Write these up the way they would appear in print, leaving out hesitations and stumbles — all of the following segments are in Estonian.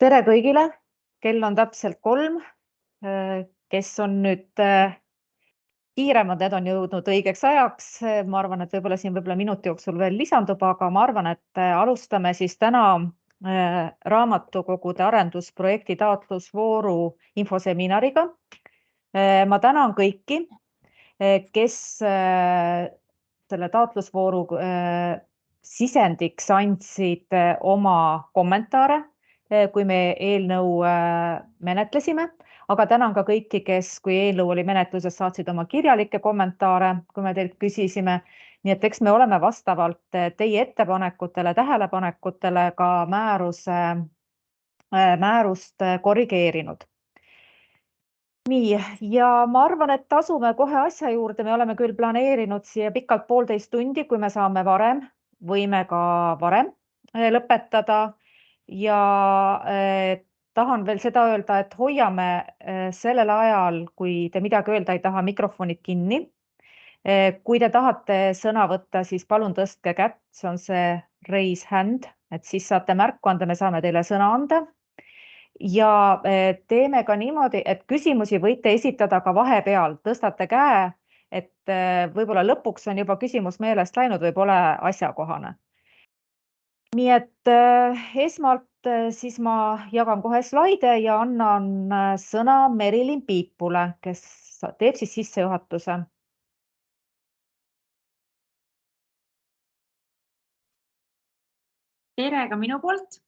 Tere kõigile! Kell on täpselt 3. Kes on nüüd kiiremad, need on jõudnud õigeks ajaks. Ma arvan, et võib-olla minuti jooksul veel lisandub, aga ma arvan, et alustame siis täna raamatukogude arendusprojekti taotlusvooru infoseminariga. Ma tänan kõiki, kes selle taotlusvooru sisendiks andsid oma kommentaare, kui me eelnõu menetlesime, aga tänan ka kõiki, kes, kui eelnõu oli menetluses, saatsid oma kirjalikke kommentaare, kui me teilt küsisime. Nii et eks me oleme vastavalt teie ettepanekutele, tähelepanekutele ka määrust korrigeerinud. Nii, ja ma arvan, et asume kohe asja juurde. Me oleme küll planeerinud siia pikalt 1,5 tundi, kui me saame varem, võime ka varem lõpetada. Ja tahan veel seda öelda, et hoiame sellel ajal, kui te midagi öelda ei taha, mikrofonid kinni. Kui te tahate sõna võtta, siis palun tõstke kätt, see on see raise hand, et siis saate märku anda, me saame teile sõna anda. Ja teeme ka niimoodi, et küsimusi võite esitada ka vahepeal, tõstate käe, et võib-olla lõpuks on juba küsimus meelest läinud või pole asjakohane. Nii et esmalt siis ma jagan kohe slaide ja annan sõna Merilin Piipule, kes teeb siis sissejuhatuse. Tere ka minu poolt.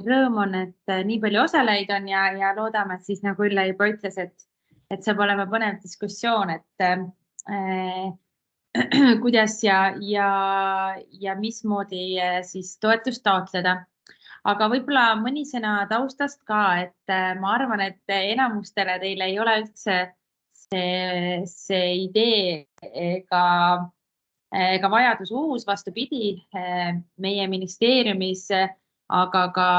Rõõm on, et nii palju osalejaid on ja loodame, et siis nagu Ülle juba ütles, et saab olema põnev diskussioon, et kuidas ja mismoodi siis toetust taotleda. Aga võib-olla mõni sõna taustast ka, et ma arvan, et enamustele teile ei ole üldse see idee ega vajadus uus, vastupidi, meie ministeeriumis, aga ka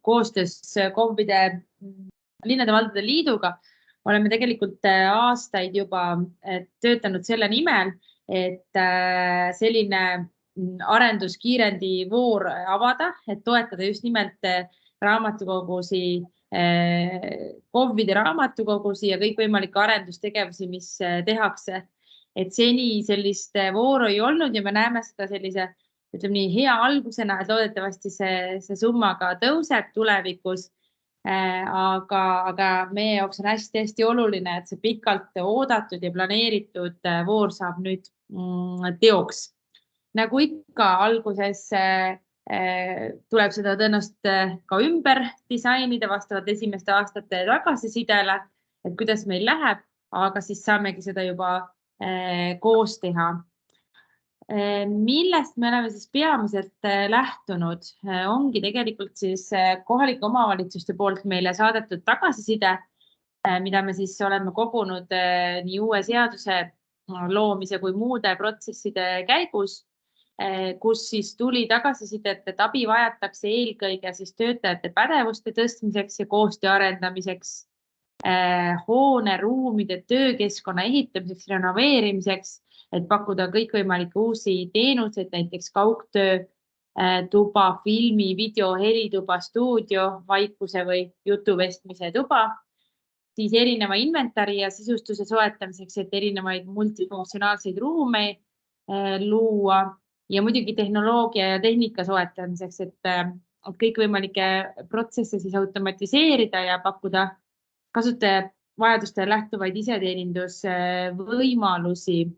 koostöös KOV-ide linnade valdade liiduga oleme tegelikult aastaid juba töötanud selle nimel, et selline arenduskiirendi voor avada, et toetada just nimelt raamatukogusi, KOV-ide raamatukogusi ja kõikvõimalikke arendustegevusi, mis tehakse. Et seni sellist vooru ei olnud ja me näeme seda sellise, ütleme nii, hea algusena, et loodetavasti see summa ka tõuseb tulevikus. Aga meie jaoks on hästi oluline, et see pikalt oodatud ja planeeritud voor saab nüüd teoks. Nagu ikka alguses tuleb seda tõenäoliselt ka ümber disainida vastavalt esimeste aastate tagasisidele, et kuidas meil läheb, aga siis saamegi seda juba koos teha. Millest me oleme siis peamiselt lähtunud, ongi tegelikult siis kohalike omavalitsuste poolt meile saadetud tagasiside, mida me siis oleme kogunud nii uue seaduse loomise kui muude protsesside käigus, kus siis tuli tagasisidet, et abi vajatakse eelkõige siis töötajate pädevuste tõstmiseks ja koostöö arendamiseks, hoone, ruumide, töökeskkonna ehitamiseks, renoveerimiseks, et pakkuda kõikvõimalikke uusi teenuseid, näiteks kaugtöö, tuba, filmi, video, helituba, stuudio, vaikuse või jutuvestmise tuba, siis erineva inventari ja sisustuse soetamiseks, et erinevaid multifunktsionaalseid ruume luua ja muidugi tehnoloogia ja tehnika soetamiseks, et kõikvõimalikke protsesse siis automatiseerida ja pakkuda kasutaja vajadustele lähtuvaid iseteenindusvõimalusi.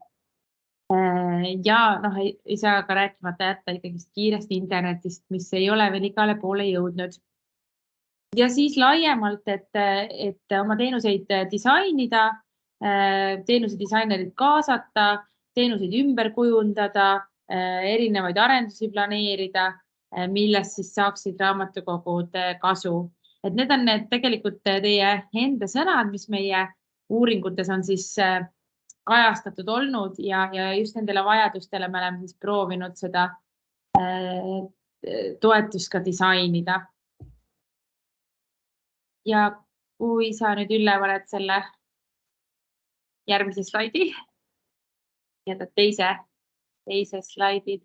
Ja ei saa ka rääkimata jätta ikkagi kiirest internetist, mis ei ole veel igale poole jõudnud. Ja siis laiemalt, et oma teenuseid disainida, teenuse disainerid kaasata, teenuseid ümber kujundada, erinevaid arendusi planeerida, millest siis saaksid raamatukogud kasu. Et need on tegelikult teie enda sõnad, mis meie uuringutes on siis kajastatud olnud ja just nendele vajadustele me oleme siis proovinud seda toetust ka disainida. Ja kui sa nüüd Ülle paned selle järgmise slaidi, jätad teise slaidi.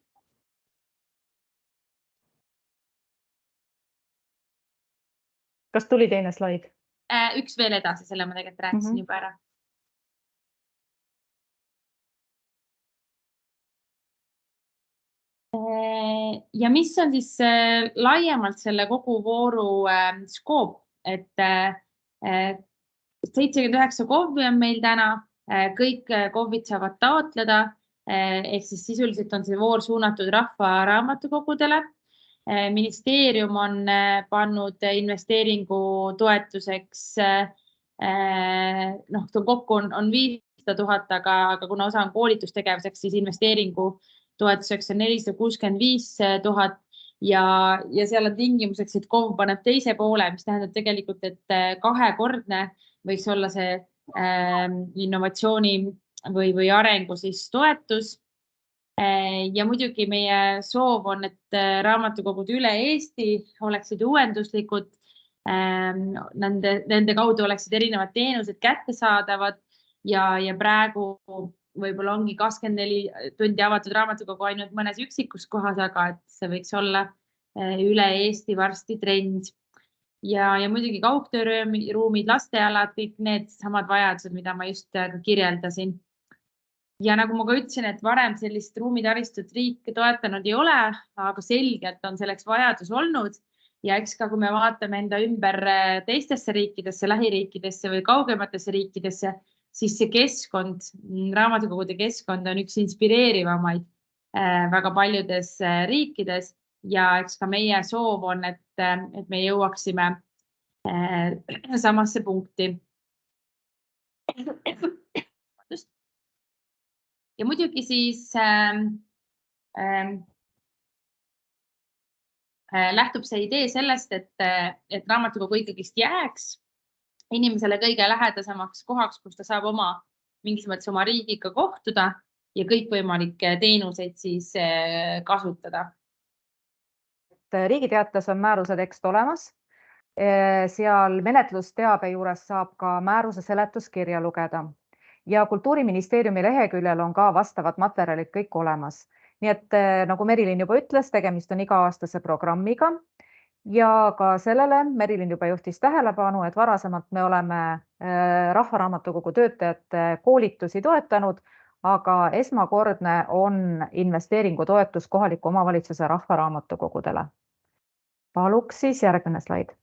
Kas tuli teine slaid? Üks veel edasi, selle ma tegelikult rääkisin juba ära. Ja mis on siis laiemalt selle kogu vooru skoop, et 79 KOV-i on meil täna, kõik KOV-id saavad taotleda, ehk siis sisuliselt on see voor suunatud rahvaraamatukogudele. Ministeerium on pannud investeeringu toetuseks, kokku on 500 000, aga kuna osa on koolitustegevuseks, siis investeeringu toetuseks on 465 000 ja seal on tingimuseks, et KOV paneb teise poole, mis tähendab tegelikult, et kahekordne võiks olla see innovatsiooni või arengu siis toetus. Ja muidugi meie soov on, et raamatukogud üle Eesti oleksid uuenduslikud, nende kaudu oleksid erinevad teenused kättesaadavad ja praegu võib-olla ongi 24 tundi avatud raamatukogu ainult mõnes üksikus kohas, aga et see võiks olla üle Eesti varsti trend. Ja muidugi kaugtööruumid, lastealad, kõik need samad vajadused, mida ma just kirjeldasin. Ja nagu ma ka ütlesin, et varem sellist ruumitaristut riik toetanud ei ole, aga selgelt on selleks vajadus olnud. Ja eks ka, kui me vaatame enda ümber teistesse riikidesse, lähiriikidesse või kaugematesse riikidesse, siis see keskkond, raamatukogude keskkond on üks inspireerivamaid väga paljudes riikides ja eks ka meie soov on, et me jõuaksime samasse punkti. Ja muidugi siis lähtub see idee sellest, et raamatukogu ikkagist jääks inimesele kõige lähedasemaks kohaks, kus ta saab mingis mõttes oma riigiga kohtuda ja kõikvõimalikke teenuseid siis kasutada. Riigiteates on määruse tekst olemas. Seal menetlusteabe juures saab ka määruse seletuskirja lugeda ja Kultuuriministeeriumi leheküljel on ka vastavad materjalid kõik olemas. Nii et nagu Merilin juba ütles, tegemist on iga-aastase programmiga. Ja ka sellele Merilin juba juhtis tähelepanu, et varasemalt me oleme rahvaraamatukogu töötajate koolitusi toetanud, aga esmakordne on investeeringu toetus kohaliku omavalitsuse rahvaraamatukogudele. Paluks siis järgmine slaid.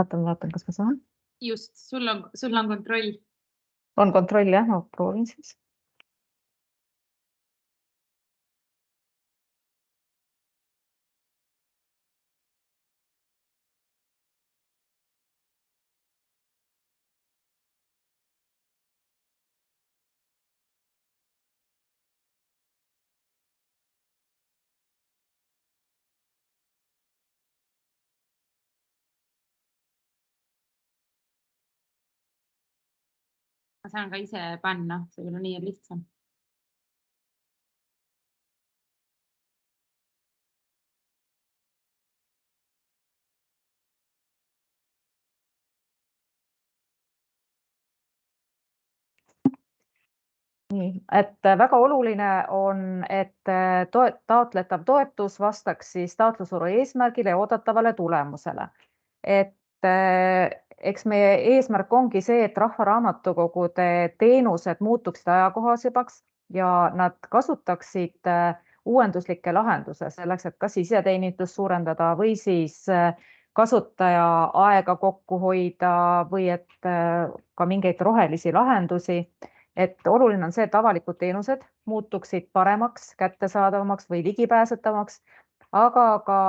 Vaatan, kas ma saan? Just, sul on kontroll. On kontroll, jah? Ma proovin siis. Ma saan ka ise panna, see küll on nii lihtsam. Nii, et väga oluline on, et taotletav toetus vastaks siis taotlusvooru eesmärgile ja oodatavale tulemusele. Et eks meie eesmärk ongi see, et rahvaraamatukogude teenused muutuksid ajakohasemaks ja nad kasutaksid uuenduslikke lahenduse selleks, et kas iseteenindust suurendada või siis kasutaja aega kokku hoida või et ka mingeid rohelisi lahendusi. Et oluline on see, et avalikud teenused muutuksid paremaks, kättesaadavamaks või ligipääsetavaks, aga ka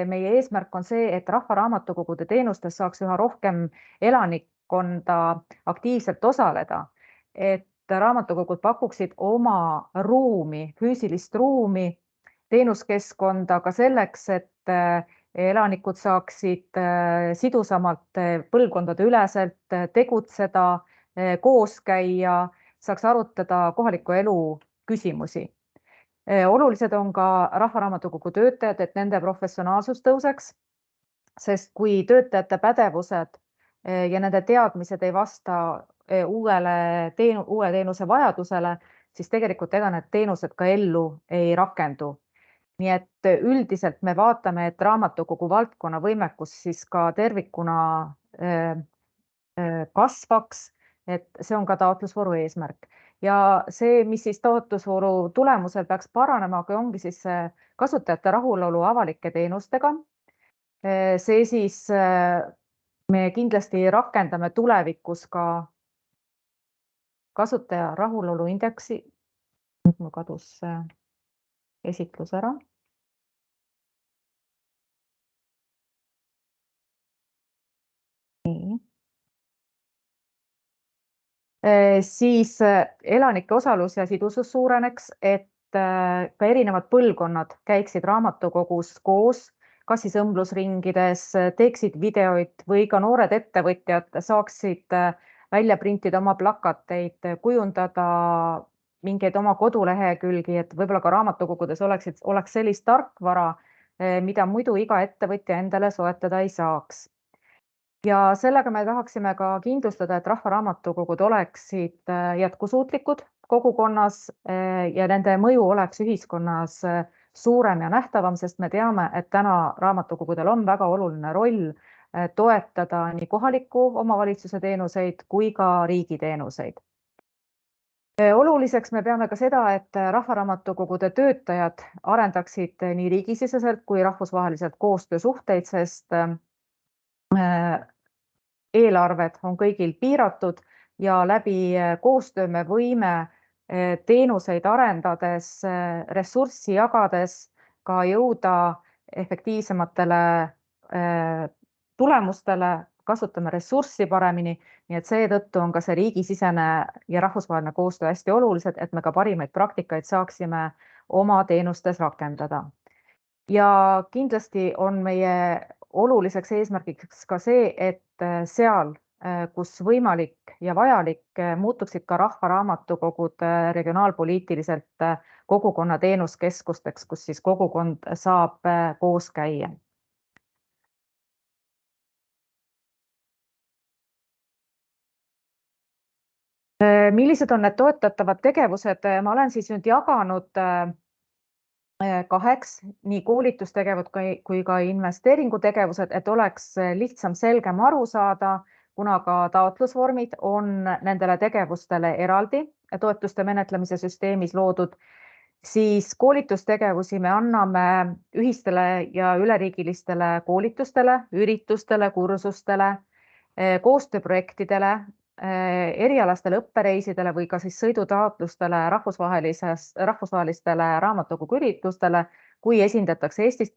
meie eesmärk on see, et rahvaraamatukogude teenustes saaks üha rohkem elanikkonda aktiivselt osaleda, et raamatukogud pakuksid oma ruumi, füüsilist ruumi, teenuskeskkonda ka selleks, et elanikud saaksid sidusamalt põlvkondade üleselt tegutseda, koos käia, saaks arutada kohaliku elu küsimusi. Olulised on ka rahvaraamatukogu töötajad, et nende professionaalsus tõuseks, sest kui töötajate pädevused ja nende teadmised ei vasta uue teenuse vajadusele, siis tegelikult ega need teenused ka ellu ei rakendu. nii et üldiselt me vaatame, et raamatukogu valdkonna võimekus siis ka tervikuna kasvaks, et see on ka taotlusvooru eesmärk. Ja see, mis siis taotlusvooru tulemusel peaks paranema, ongi siis kasutajate rahulolu avalike teenustega. See siis me kindlasti rakendame tulevikus ka kasutaja rahulolu indeksi. Nüüd mul kadus esitlus ära. Nii. Siis elanike osalus ja sidusus suureneks, et ka erinevad põlvkonnad käiksid raamatukogus koos, kas siis õmblusringides, teeksid videoid või ka noored ettevõtjad saaksid välja printida oma plakateid, kujundada mingeid oma kodulehekülgi, et võib-olla ka raamatukogudes oleks sellist tarkvara, mida muidu iga ettevõtja endale soetada ei saaks. Ja sellega me tahaksime ka kindlustada, et rahvaraamatukogud oleksid jätkusuutlikud kogukonnas ja nende mõju oleks ühiskonnas suurem ja nähtavam, sest me teame, et täna raamatukogudel on väga oluline roll toetada nii kohaliku omavalitsuse teenuseid kui ka riigi teenuseid. Oluliseks me peame ka seda, et rahvaraamatukogude töötajad arendaksid nii riigisiseselt kui rahvusvaheliselt koostöösuhteid, sest eelarved on kõigil piiratud ja läbi koostöö me võime teenuseid arendades, ressurssi jagades ka jõuda efektiivsematele tulemustele, kasutame ressurssi paremini, nii et seetõttu on ka see riigisisene ja rahvusvaheline koostöö hästi olulised, et me ka parimaid praktikaid saaksime oma teenustes rakendada. Ja kindlasti on meie oluliseks eesmärgiks ka see, et seal, kus võimalik ja vajalik, muutuksid ka rahvaraamatukogud regionaalpoliitiliselt kogukonna teenuskeskusteks, kus siis kogukond saab koos käia. Millised on need toetatavad tegevused? Ma olen siis nüüd jaganud kaheks, nii koolitustegevused kui ka investeeringutegevused, et oleks lihtsam, selgem aru saada, kuna ka taotlusvormid on nendele tegevustele eraldi toetuste menetlemise süsteemis loodud, siis koolitustegevusi me anname ühistele ja üleriigilistele koolitustele, üritustele, kursustele, koostööprojektidele, erialastele õppereisidele või ka siis sõidutaotlustele rahvusvahelistele raamatukogu üritustele, kui esindatakse Eestit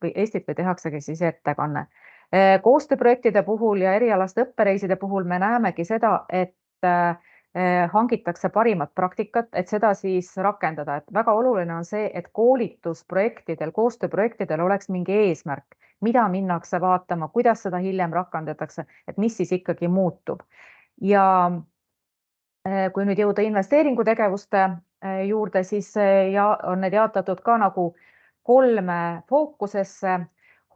või tehaksegi siis ettekanne. Koostööprojektide puhul ja erialaste õppereiside puhul me näemegi seda, et hangitakse parimat praktikat, et seda siis rakendada. Et väga oluline on see, et koolitusprojektidel, koostööprojektidel oleks mingi eesmärk, mida minnakse vaatama, kuidas seda hiljem rakendatakse, et mis siis ikkagi muutub. Ja kui nüüd jõuda investeeringutegevuste juurde, siis on need jaotatud ka nagu 3 fookusesse.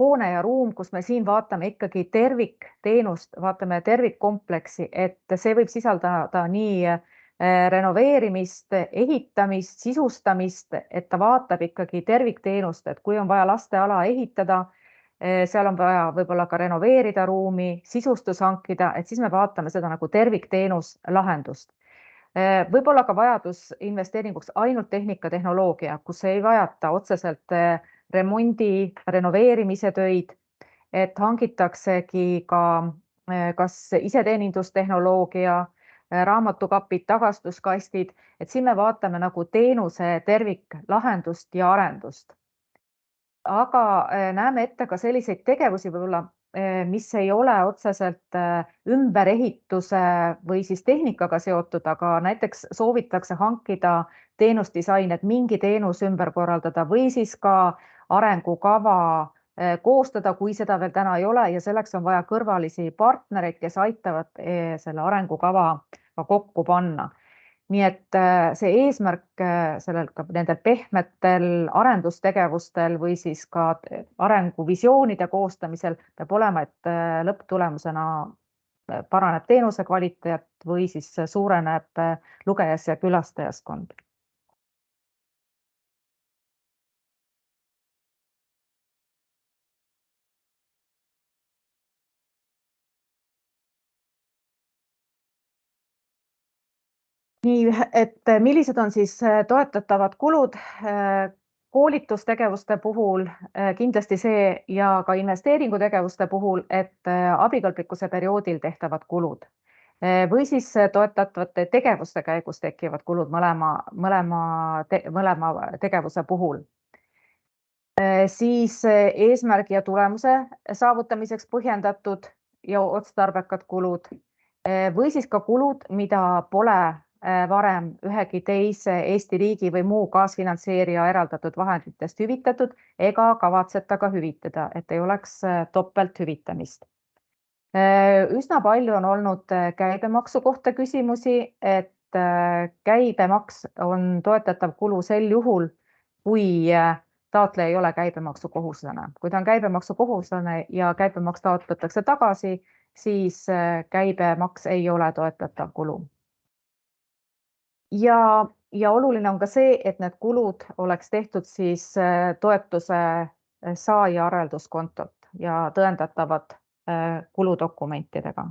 Hoone ja ruum, kus me siin vaatame ikkagi tervikteenust, vaatame tervikkompleksi, et see võib sisaldada nii renoveerimist, ehitamist, sisustamist, et ta vaatab ikkagi tervikteenust, et kui on vaja lasteala ehitada, seal on vaja võib-olla ka renoveerida ruumi, sisustus hankida, et siis me vaatame seda nagu tervikteenus lahendust. Võib-olla ka vajadus investeeringuks ainult tehnika-tehnoloogia, kus ei vajata otseselt remondi, renoveerimise töid, et hangitaksegi ka kas iseteenindustehnoloogia, raamatukapid, tagastuskastid, et siin me vaatame nagu teenuse terviklahendust ja arendust. Aga näeme ette ka selliseid tegevusi võib-olla, mis ei ole otseselt ümberehituse või siis tehnikaga seotud, aga näiteks soovitakse hankida teenusdisain, et mingi teenus ümber korraldada või siis ka arengukava koostada, kui seda veel täna ei ole ja selleks on vaja kõrvalisi partnereid, kes aitavad selle arengukava kokku panna. Nii et see eesmärk nendel pehmetel arendustegevustel või siis ka arenguvisioonide koostamisel peab olema, et lõpptulemusena paraneb teenuse kvaliteet või siis suureneb lugejas- ja külastajaskond. Nii, et millised on siis toetatavad kulud koolitustegevuste puhul, kindlasti see ja ka investeeringutegevuste puhul, et abikõlblikkuse perioodil tehtavad kulud või siis toetatavate tegevuste käigus tekivad kulud mõlema tegevuse puhul. Siis eesmärgi ja tulemuse saavutamiseks põhjendatud ja otstarbekad kulud või siis ka kulud, mida pole varem ühegi teise Eesti riigi või muu kaasfinantseerija eraldatud vahenditest hüvitatud ega kavatseta ka hüvitada, et ei oleks topelthüvitamist. Üsna palju on olnud käibemaksu kohta küsimusi, et käibemaks on toetatav kulu sel juhul, kui taotleja ei ole käibemaksukohuslane. Kui ta on käibemaksukohuslane ja käibemaks taotletakse tagasi, siis käibemaks ei ole toetatav kulu. Ja oluline on ka see, et need kulud oleks tehtud siis toetuse saaja arvelduskontot ja tõendatavad kuludokumentidega.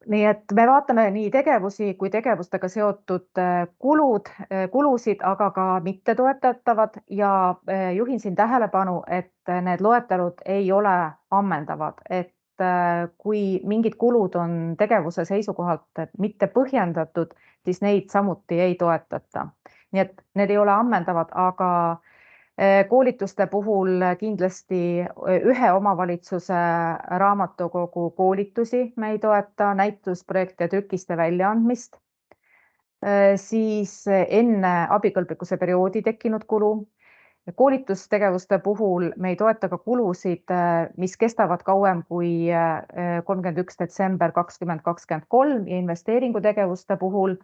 Nii et me vaatame nii tegevusi kui tegevustega seotud kulusid, aga ka mittetoetatavad ja juhin siin tähelepanu, et need loetelud ei ole ammendavad, et kui mingid kulud on tegevuse seisukohalt mitte põhjendatud, siis neid samuti ei toetata. Nii et need ei ole ammendavad, aga koolituste puhul kindlasti ühe omavalitsuse raamatukogu koolitusi me ei toeta, näitusprojekte ja trükiste väljaandmist, siis enne abikõlblikkuse perioodi tekkinud kulu. Koolitustegevuste puhul me ei toeta ka kulusid, mis kestavad kauem kui 31. detsember 2023 ja investeeringutegevuste puhul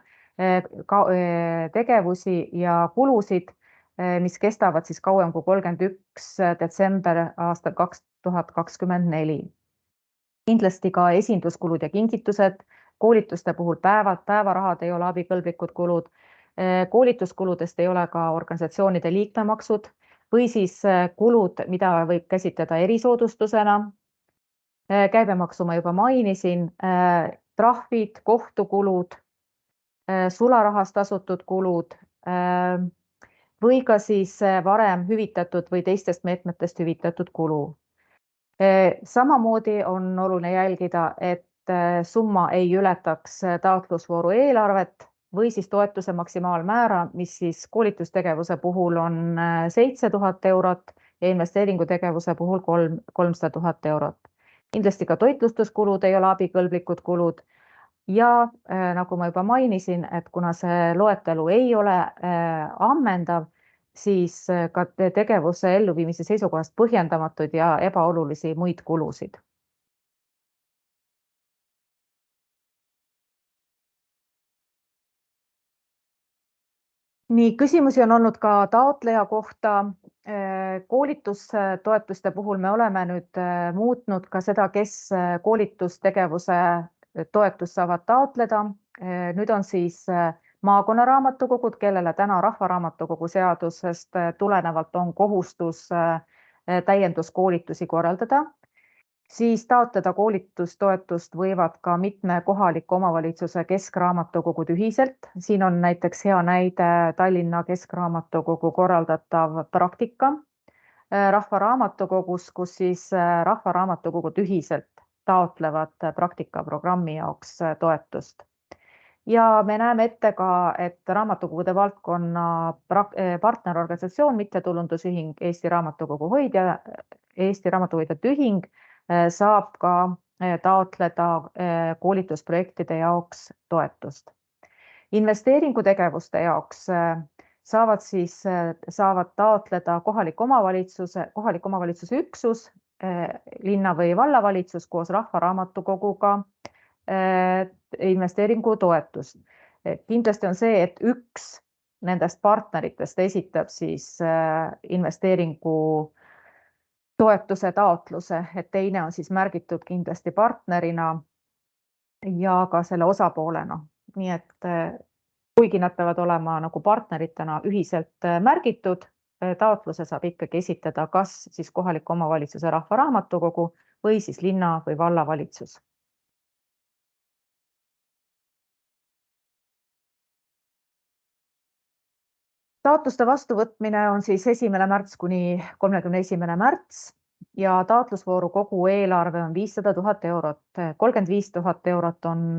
tegevusi ja kulusid, mis kestavad siis kauem kui 31. detsember aastal 2024. Kindlasti ka esinduskulud ja kingitused, koolituste puhul päevarahad ei ole abikõlblikud kulud, koolituskuludest ei ole ka organisatsioonide liikmemaksud või siis kulud, mida võib käsitleda erisoodustusena. Käibemaksu ma juba mainisin, trahvid, kohtukulud, sularahas tasutud kulud või ka siis varem hüvitatud või teistest meetmetest hüvitatud kulu. Samamoodi on oluline jälgida, et summa ei ületaks taotlusvooru eelarvet või siis toetuse maksimaalmäära, mis siis koolitustegevuse puhul on 7000 eurot ja investeeringutegevuse puhul 300 000 eurot. Kindlasti ka toitlustuskulud ei ole abikõlblikud kulud. Ja nagu ma juba mainisin, et kuna see loetelu ei ole ammendav, siis ka tegevuse elluviimise seisukohast põhjendamatud ja ebaolulisi muid kulusid. Nii, küsimusi on olnud ka taotleja kohta. Koolitustoetuste puhul me oleme nüüd muutnud ka seda, kes koolitustegevuse toetust saavad taotleda. Nüüd on siis maakonnaraamatukogud, kellele täna Rahvaraamatukogu seadusest tulenevalt on kohustus täienduskoolitusi korraldada. Siis taotleda koolitustoetust võivad ka mitme kohaliku omavalitsuse keskraamatukogud ühiselt. Siin on näiteks hea näide Tallinna Keskraamatukogu korraldatav praktika Rahvaraamatukogus, kus siis Rahvaraamatukogud ühiselt taotlevad praktikaprogrammi jaoks toetust. Ja me näeme ette ka, et raamatukogude valdkonna partnerorganisatsioon, mittetulundusühing Eesti Raamatuhoidjate Ühing saab ka taotleda koolitusprojektide jaoks toetust. Investeeringutegevuste jaoks saavad taotleda kohaliku omavalitsuse üksus, linna- või vallavalitsus koos Rahvaraamatukoguga investeeringutoetust. Kindlasti on see, et üks nendest partneritest esitab siis investeeringu toetuse taotluse, et teine on siis märgitud kindlasti partnerina ja ka selle osapoolena. Nii et kuigi nad peavad olema nagu partneritena ühiselt märgitud, taotluse saab ikkagi esitada kas siis kohaliku omavalitsuse rahvaraamatukogu või siis linna või vallavalitsus. Taotluste vastuvõtmine on siis 1. märts kuni 31. märts ja taotlusvooru kogu eelarve on 500 000 eurot. 35 000 eurot on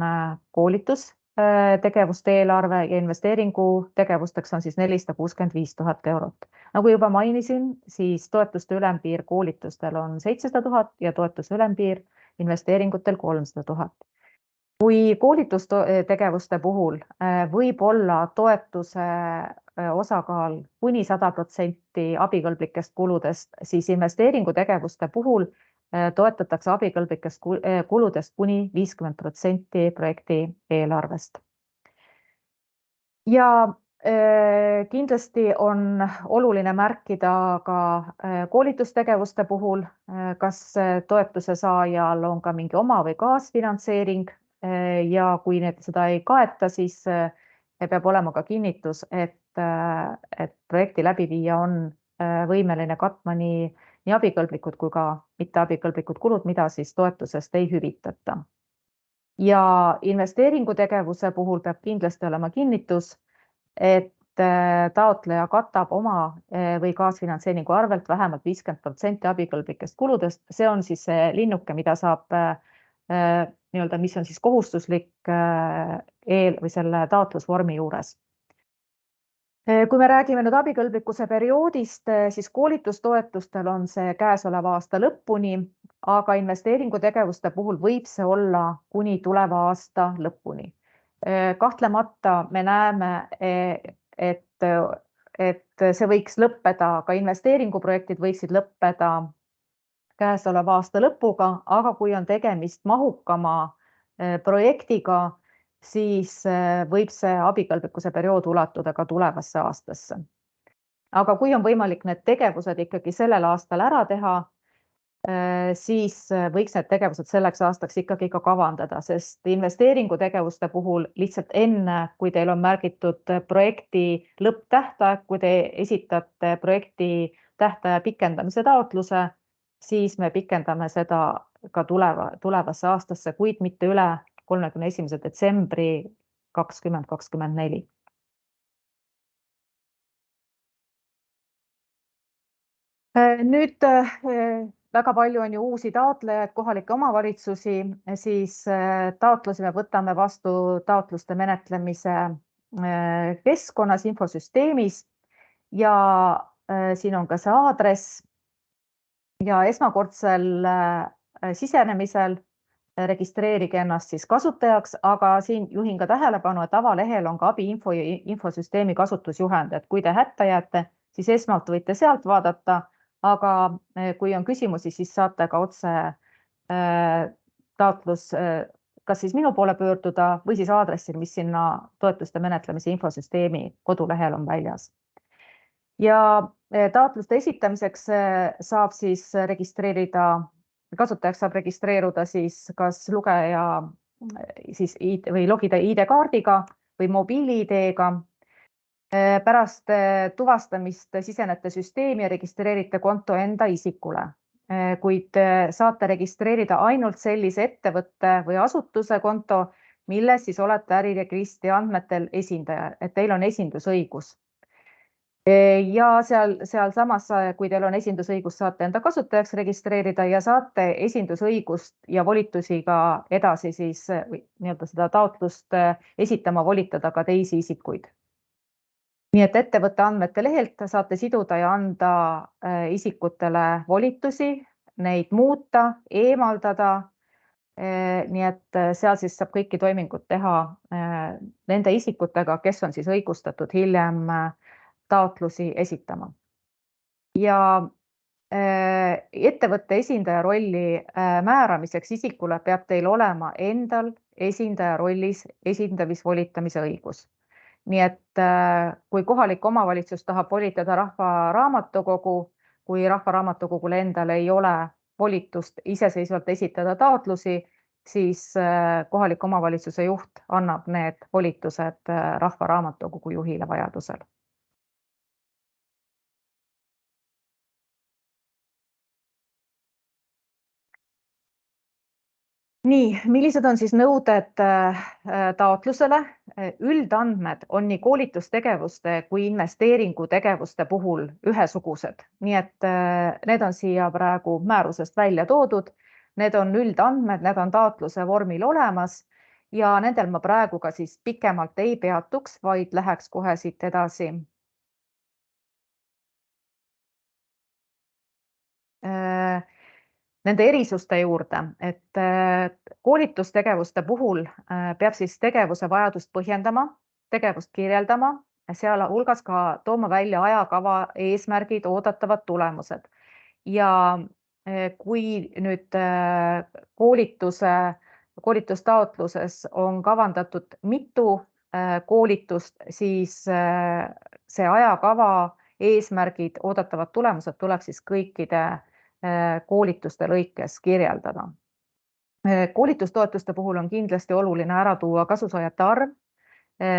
koolitustegevuste eelarve ja investeeringutegevusteks on siis 465 000 eurot. Nagu juba mainisin, siis toetuste ülempiir koolitustel on 700 000 ja toetuse ülempiir investeeringutel 300 000. Kui koolitustegevuste puhul võib olla toetuse osakaal kuni 100% abikõlblikest kuludest, siis investeeringutegevuste puhul toetatakse abikõlblikest kuludest kuni 50% projekti eelarvest. Ja kindlasti on oluline märkida ka koolitustegevuste puhul, kas toetuse saajal on ka mingi oma- või kaasfinantseering ja kui seda ei kaeta, siis peab olema ka kinnitus, et projekti läbiviija on võimeline katma nii abikõlblikud kui ka mitteabikõlblikud kulud, mida siis toetusest ei hüvitata. Ja investeeringutegevuse puhul peab kindlasti olema kinnitus, et taotleja katab oma või kaasfinantseeringu arvelt vähemalt 50% abikõlblikest kuludest. See on siis see linnuke, mida saab mis on siis kohustuslik või selle taotlusvormi juures. Kui me räägime nüüd abikõlblikkuse perioodist, siis koolitustoetustel on see käesoleva aasta lõpuni, aga investeeringutegevuste puhul võib see olla kuni tuleva aasta lõpuni. Kahtlemata me näeme, et see võiks lõppeda, ka investeeringuprojektid võiksid lõppeda käesoleva aasta lõpuga, aga kui on tegemist mahukama projektiga, siis võib see abikõlblikkuse periood ulatuda ka tulevasse aastasse. Aga kui on võimalik need tegevused ikkagi sellel aastal ära teha, siis võiks need tegevused selleks aastaks ikkagi ka kavandada, sest investeeringutegevuste puhul lihtsalt enne, kui teil on märgitud projekti lõpptähtaeg, kui te esitate projekti tähtaja pikendamise taotluse, siis me pikendame seda ka tulevasse aastasse, kuid mitte üle 31. detsembri 2024. Nüüd väga palju on ju uusi taotlejaid, kohalikke omavalitsusi, siis taotlusi me võtame vastu taotluste menetlemise keskkonnas, infosüsteemis ja siin on ka see aadress ja esmakordsel sisenemisel registreerige ennast siis kasutajaks, aga siin juhin ka tähelepanu, et avalehel on ka abiinfo ja infosüsteemi kasutusjuhend, et kui te hätta jääte, siis esmalt võite sealt vaadata, aga kui on küsimusi, siis saate ka otse taotlus, kas siis minu poole pöörduda või siis aadressil, mis sinna toetuste menetlemise infosüsteemi kodulehel on väljas. Ja taotluste esitamiseks saab siis registreerida, kasutajaks saab registreeruda siis kas lugeja siis või logida ID-kaardiga või mobiili-ID-ga. Pärast tuvastamist sisenete süsteemi ja registreerite konto enda isikule, kuid saate registreerida ainult sellise ettevõtte või asutuse konto, milles siis olete äriregistri andmetel esindaja, et teil on esindusõigus. Ja sealsamas, kui teil on esindusõigus, saate enda kasutajaks registreerida ja saate esindusõigust ja volitusi ka edasi siis nii-öelda seda taotlust esitama, volitada ka teisi isikuid. Nii et ettevõtte andmete lehelt saate siduda ja anda isikutele volitusi, neid muuta, eemaldada. Nii et seal siis saab kõiki toimingud teha nende isikutega, kes on siis õigustatud hiljem taotlusi esitama. Ja ettevõtte esindaja rolli määramiseks isikule peab teil olema endal esindaja rollis esindamisvolitamise õigus. Nii et kui kohalik omavalitsus tahab volitada rahvaraamatukogu, kui rahvaraamatukogul endal ei ole volitust iseseisvalt esitada taotlusi, siis kohaliku omavalitsuse juht annab need volitused rahvaraamatukogu juhile vajadusel. Nii, millised on siis nõuded taotlusele? Üldandmed on nii koolitustegevuste kui investeeringutegevuste puhul ühesugused, nii et need on siia praegu määrusest välja toodud. Need on üldandmed, need on taotluse vormil olemas ja nendel ma praegu ka siis pikemalt ei peatuks, vaid läheks kohe siit edasi. Nende erisuste juurde, et koolitustegevuste puhul peab siis tegevuse vajadust põhjendama, tegevust kirjeldama, sealhulgas ka tooma välja ajakava, eesmärgid, oodatavad tulemused. Ja kui nüüd koolitustaotluses on kavandatud mitu koolitust, siis see ajakava, eesmärgid, oodatavad tulemused tuleb siis kõikide koolituste lõikes kirjeldada. Koolitustoetuste puhul on kindlasti oluline ära tuua kasusaajate arv,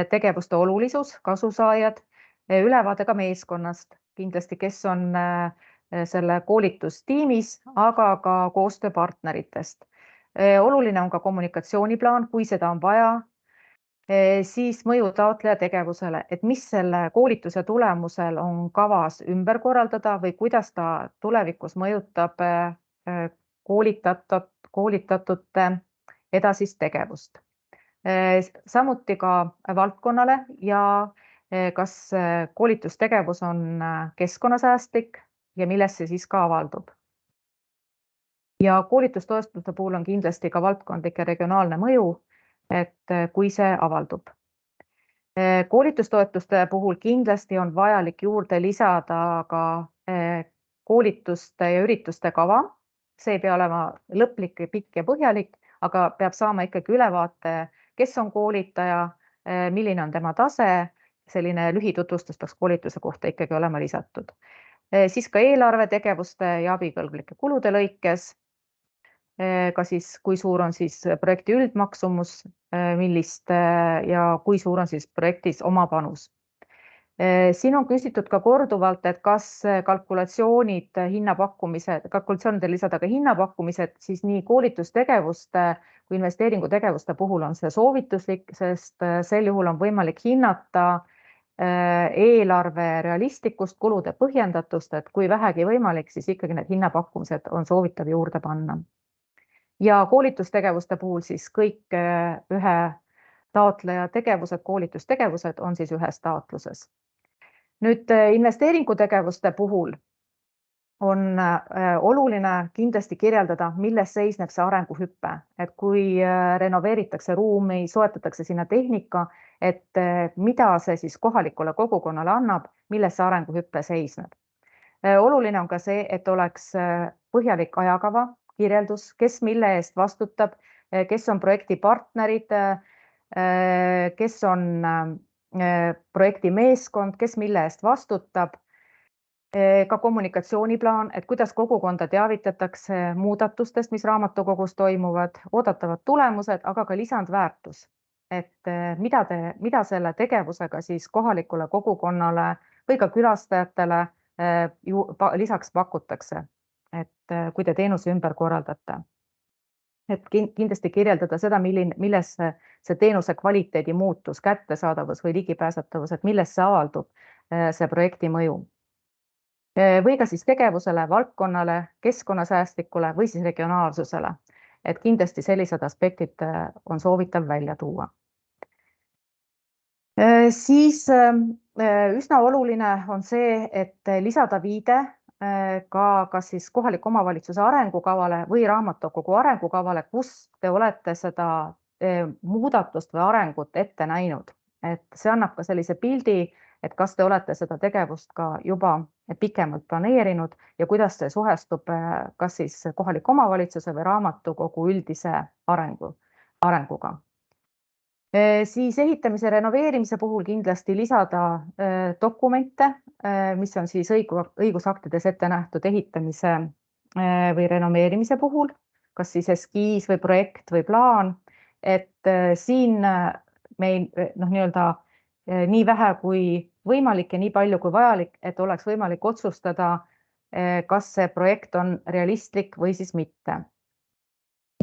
tegevuste olulisus, kasusaajad, ülevaade ka meeskonnast, kindlasti kes on selle koolitustiimis, aga ka koostööpartneritest. Oluline on ka kommunikatsiooniplaan, kui seda on vaja, siis mõju taotleja tegevusele, et mis selle koolituse tulemusel on kavas ümber korraldada või kuidas ta tulevikus mõjutab koolitatute edasist tegevust. Samuti ka valdkonnale ja kas koolitustegevus on keskkonnasäästlik ja milles see siis ka avaldub. Ja koolitustoetuste puhul on kindlasti ka valdkondlik ja regionaalne mõju, et kui see avaldub. Koolitustoetuste puhul kindlasti on vajalik juurde lisada ka koolituste ja ürituste kava. See ei pea olema lõplik, pikk ja põhjalik, aga peab saama ikkagi ülevaate, kes on koolitaja, milline on tema tase, selline lühitutvustus peaks koolituse kohta ikkagi olema lisatud. Siis ka eelarve tegevuste ja abikõlblike kulude lõikes, ka siis kui suur on siis projekti üldmaksumus, millist ja kui suur on siis projektis oma panus. Siin on küsitud ka korduvalt, et kas kalkulatsioonidel lisada ka hinnapakkumised, siis nii koolitustegevuste kui investeeringutegevuste puhul on see soovituslik, sest sel juhul on võimalik hinnata eelarve realistlikkust, kulude põhjendatust, et kui vähegi võimalik, siis ikkagi need hinnapakkumised on soovitav juurde panna. Ja koolitustegevuste puhul siis kõik ühe taotleja tegevused, koolitustegevused on siis ühes taotluses. Nüüd investeeringutegevuste puhul on oluline kindlasti kirjeldada, milles seisneb see arenguhüppe, et kui renoveeritakse ruumi, soetatakse sinna tehnika, et mida see siis kohalikule kogukonnale annab, milles see arenguhüppe seisneb. Oluline on ka see, et oleks põhjalik ajakava, kirjeldus, kes mille eest vastutab, kes on projekti partnerid, kes on projekti meeskond, kes mille eest vastutab, ka kommunikatsiooniplaan, et kuidas kogukonda teavitatakse muudatustest, mis raamatukogus toimuvad, oodatavad tulemused, aga ka lisandväärtus, et mida selle tegevusega siis kohalikule kogukonnale või ka külastajatele lisaks pakutakse. Et kui te teenuse ümber korraldate, et kindlasti kirjeldada seda, milles see teenuse kvaliteedi muutus, kättesaadavus või ligipääsetavus, et milles see avaldub see projekti mõju. Või ka siis tegevusele, valdkonnale, keskkonnasäästlikule või siis regionaalsusele, et kindlasti sellised aspektid on soovitav välja tuua. Siis üsna oluline on see, et lisada viide ka kas siis kohaliku omavalitsuse arengukavale või raamatukogu arengukavale, kus te olete seda muudatust või arengut ette näinud. Et see annab ka sellise pildi, et kas te olete seda tegevust ka juba pikemalt planeerinud ja kuidas see suhestub kas siis kohaliku omavalitsuse või raamatukogu üldise arenguga. Siis ehitamise renoveerimise puhul kindlasti lisada dokumente, mis on siis õigusaktides ette nähtud ehitamise või renoveerimise puhul. kas siis eskiis või projekt või plaan, et siin meil nii vähe kui võimalik ja nii palju kui vajalik, et oleks võimalik otsustada, kas see projekt on realistlik või siis mitte.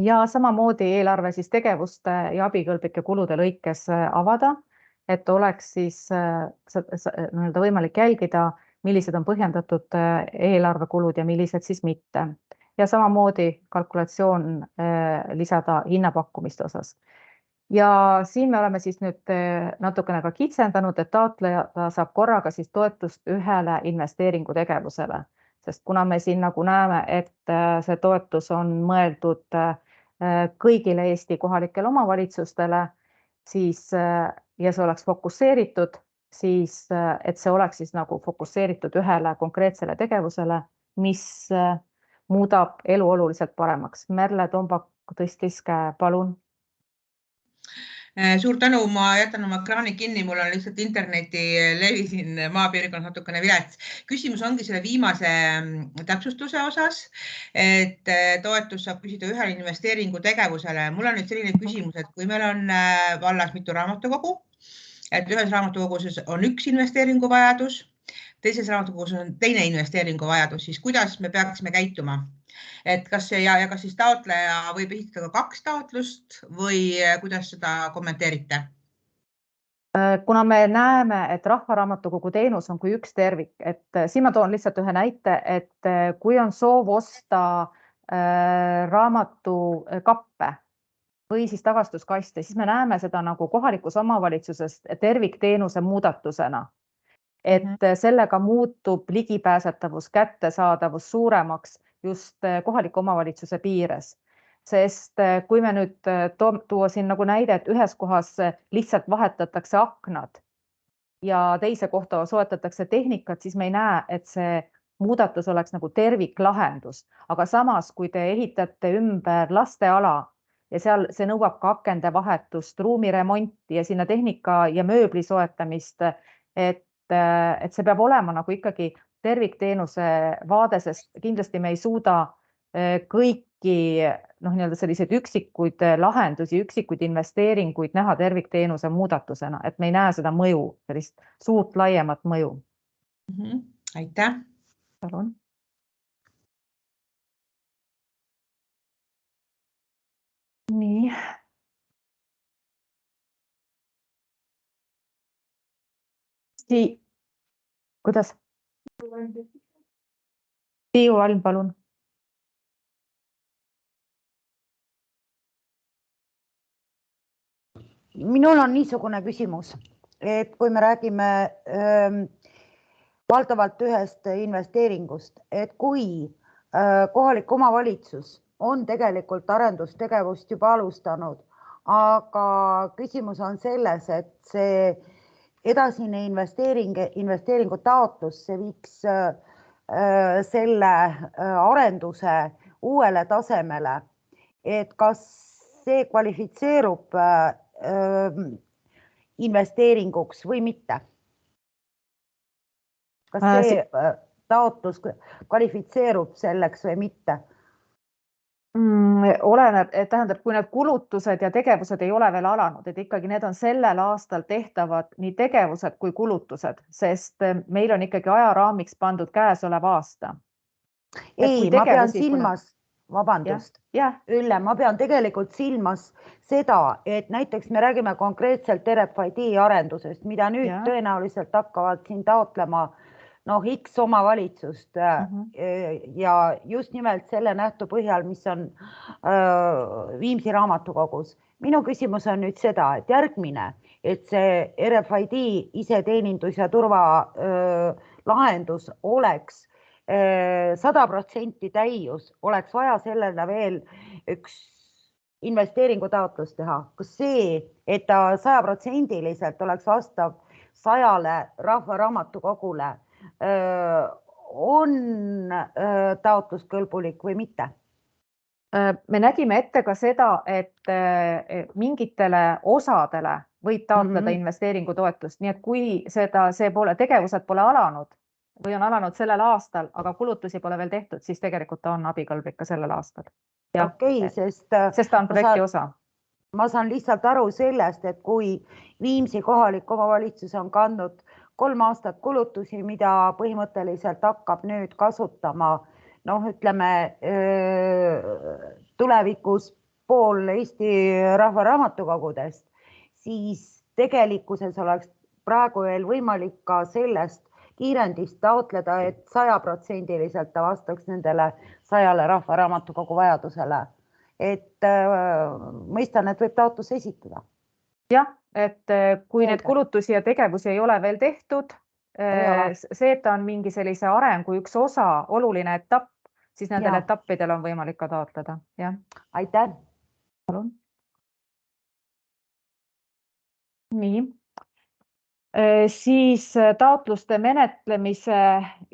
Ja samamoodi eelarve siis tegevuste ja abikõlblike kulude lõikes avada, et oleks siis võimalik jälgida, millised on põhjendatud eelarvekulud ja millised siis mitte. Ja samamoodi kalkulatsioon lisada hinnapakkumiste osas. Ja siin me oleme siis nüüd natukene ka kitsendanud, et taotleja saab korraga siis toetust ühele investeeringutegevusele, sest kuna me siin nagu näeme, et see toetus on mõeldud kõigile Eesti kohalikele omavalitsustele, siis ja see oleks fokusseeritud, siis et see oleks siis nagu fokusseeritud ühele konkreetsele tegevusele, mis muudab elu oluliselt paremaks. Merle Tombak tõstis käe, palun. Suur tänu, ma jätan oma ekraani kinni, mul on lihtsalt interneti levi siin maapiirkonnas natukene vilets. Küsimus ongi selle viimase täpsustuse osas, et toetus saab küsida ühele investeeringutegevusele. Mul on nüüd selline küsimus, et kui meil on vallas mitu raamatukogu, et ühes raamatukogus on üks investeeringuvajadus, teises raamatukogus on teine investeeringuvajadus, siis kuidas me peaksime käituma? Et kas siis taotleja võib esitada ka 2 taotlust või kuidas seda kommenteerite? Kuna me näeme, et Rahvaraamatukogu teenus on kui üks tervik, et siin ma toon lihtsalt ühe näite, et kui on soov osta raamatukappe või siis tagastuskaste, siis me näeme seda nagu kohalikus omavalitsuses tervikteenuse muudatusena. Et sellega muutub ligipääsetavus, kättesaadavus suuremaks just kohaliku omavalitsuse piires. Sest kui me nüüd tuua siin nagu näide, et ühes kohas lihtsalt vahetatakse aknad ja teise kohta soetatakse tehnikat, siis me ei näe, et see muudatus oleks nagu terviklahendus. Aga samas, kui te ehitate ümber lasteala ja seal see nõuab ka akende vahetust, ruumiremonti ja sinna tehnika ja mööbli soetamist, et see peab olema nagu ikkagi tervikteenuse vaade, sest kindlasti me ei suuda kõiki selliseid üksikuid lahendusi, üksikuid investeeringuid näha tervikteenuse muudatusena, et me ei näe seda mõju, sellist suurt laiemat mõju. Aitäh. Palun. Nii. Kuidas? Tiiu Valm, palun. Minul on niisugune küsimus, et kui me räägime valdavalt ühest investeeringust, et kui kohalik omavalitsus on tegelikult arendustegevust juba alustanud, aga küsimus on selles, et see edasine investeeringu taotlus, see viiks selle arenduse uuele tasemele, et kas see kvalifitseerub investeeringuks või mitte? Kas see taotlus kvalifitseerub selleks või mitte? Oleneb, tähendab, kui need kulutused ja tegevused ei ole veel alanud, et ikkagi need on sellel aastal tehtavad nii tegevused kui kulutused, sest meil on ikkagi ajaraamiks pandud käesolev aasta. Ei, ma pean silmas, vabandust, Ülle, ma pean tegelikult silmas seda, et näiteks me räägime konkreetselt RFID arendusest, mida nüüd tõenäoliselt hakkavad siin taotlema X omavalitsust ja just nimelt selle nähtu põhjal, mis on Viimsi raamatukogus. Minu küsimus on nüüd seda, et järgmine, et see RFID iseteenindus ja turva lahendus oleks 100% täius, oleks vaja sellele veel üks investeeringutaotlus teha. Kas see, et ta 100% oleks vastav 100 rahvaraamatukogule, on taotluskõlbulik või mitte? Me nägime ette ka seda, et mingitele osadele võib taotleda investeeringutoetust, nii et kui tegevused pole alanud või on alanud sellel aastal, aga kulutusi pole veel tehtud, siis tegelikult ta on abikõlblik ka sellel aastal. okei, sest ta on projekti osa. Ma saan lihtsalt aru sellest, et kui Viimsi kohalik omavalitsus on kandnud 3 aastat kulutusi, mida põhimõtteliselt hakkab nüüd kasutama, ütleme tulevikus pool Eesti rahvaraamatukogudest, siis tegelikkuses oleks praegu veel võimalik ka sellest kiirendist taotleda, et 100% ta vastaks nendele 100 rahvaraamatukogu vajadusele. Et mõistan, et võib taotlus esitada. Jah, et kui need kulutusi ja tegevusi ei ole veel tehtud, see, et ta on mingi sellise arengu üks osa, oluline etapp, siis nendel etappidel on võimalik ka taotleda. Aitäh. Palun. Nii. Siis taotluste menetlemise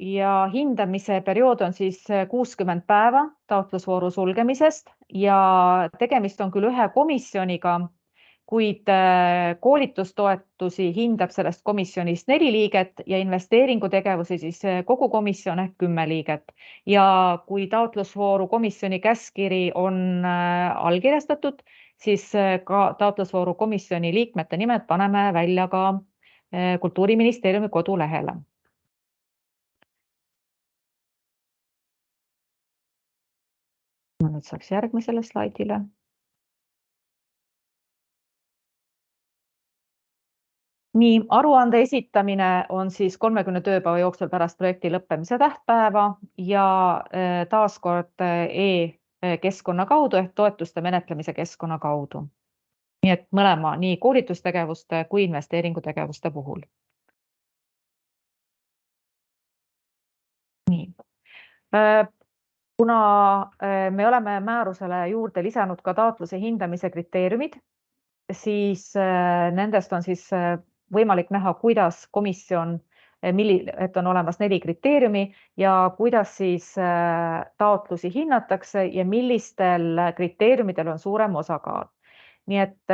ja hindamise periood on siis 60 päeva taotlusvooru sulgemisest ja tegemist on küll ühe komisjoniga, kuid koolitustoetusi hindab sellest komisjonist 4 liiget ja investeeringutegevusi siis kogu komisjon ehk 10 liiget. Ja kui taotlusvooru komisjoni käskkiri on allkirjastatud, siis ka taotlusvooru komisjoni liikmete nimed paneme välja ka Kultuuriministeeriumi kodulehele. Ma nüüd saaks järgmisele slaidile. Nii, aruande esitamine on siis 30 tööpäeva jooksul pärast projekti lõppemise tähtpäeva ja taaskord e-keskkonna kaudu ehk toetuste menetlemise keskkonna kaudu. Nii et mõlema nii koolitustegevuste kui investeeringutegevuste puhul. Nii. Kuna me oleme määrusele juurde lisanud ka taotluse hindamise kriteeriumid, siis nendest on siis võimalik näha, kuidas komisjon, et on olemas 4 kriteeriumi ja kuidas siis taotlusi hinnatakse ja millistel kriteeriumidel on suurem osakaal. Nii et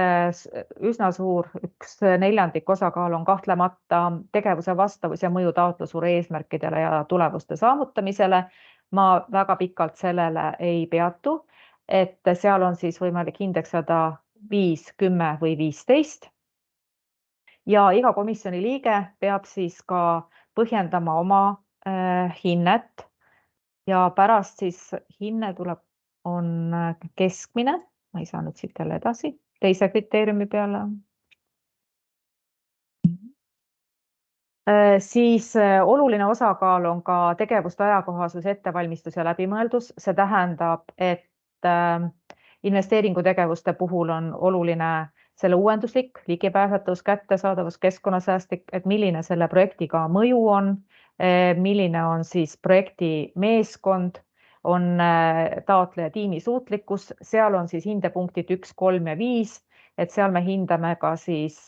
üsna suur 1/4 osakaal on kahtlemata tegevuse vastavus ja mõju taotlusvooru eesmärkidele ja tulemuste saavutamisele. Ma väga pikalt sellele ei peatu, et seal on siis võimalik hindeks saada 5, 10 või 15. Ja iga komisjoni liige peab siis ka põhjendama oma hinnet ja pärast siis hinne on keskmine. Ma ei saa nüüd siit jälle edasi, teise kriteeriumi peale. Siis oluline osakaal on ka tegevuste ajakohasus, ettevalmistus ja läbimõeldus. See tähendab, et investeeringutegevuste puhul on oluline selle uuenduslik, ligipääsetavus, kättesaadavus, keskkonnasäästlik, et milline selle projektiga mõju on, milline on siis projekti meeskond, on taotleja tiimi suutlikkus, seal on siis hindepunktid 1, 3 ja 5, et seal me hindame ka siis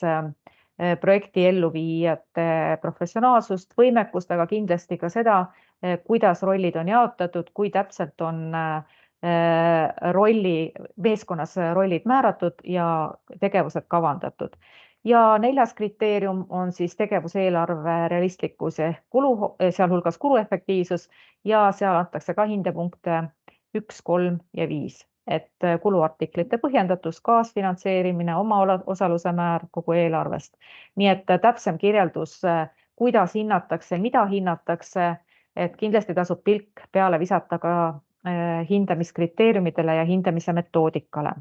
projekti elluviijate professionaalsust, võimekust, aga kindlasti ka seda, kuidas rollid on jaotatud, kui täpselt on meeskonnas rollid määratud ja tegevused kavandatud. Ja 4. kriteerium on siis tegevuseelarve realistlikkus ehk sealhulgas kuluefektiivsus ja seal antakse ka hindepunkte 1, 3 ja 5. Et kuluartiklite põhjendatus, kaasfinantseerimine, oma osaluse määr kogu eelarvest. Nii et täpsem kirjeldus, kuidas hinnatakse, mida hinnatakse, et kindlasti tasub pilk peale visata ka hindamiskriteeriumidele ja hindamise metoodikale.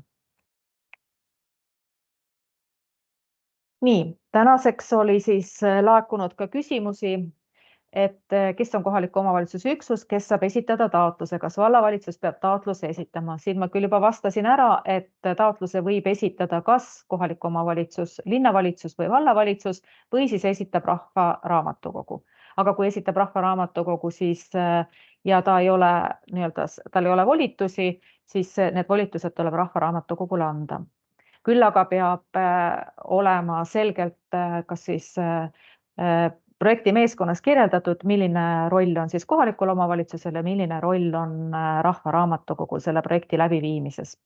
Nii, tänaseks oli siis laekunud ka küsimusi, et kes on kohaliku omavalitsuse üksus, kes saab esitada taotluse, kas vallavalitsus peab taotluse esitama. Siin ma küll juba vastasin ära, et taotluse võib esitada kas kohalik omavalitsus, linnavalitsus või vallavalitsus või siis esitab rahvaraamatukogu. Aga kui esitab rahvaraamatukogu, siis ja tal ei ole volitusi, siis need volitused tuleb rahvaraamatukogule anda. Küll aga peab olema selgelt kas siis projekti meeskonnas kirjeldatud, milline roll on siis kohalikul omavalitsusel ja milline roll on rahvaraamatukogul selle projekti läbiviimises.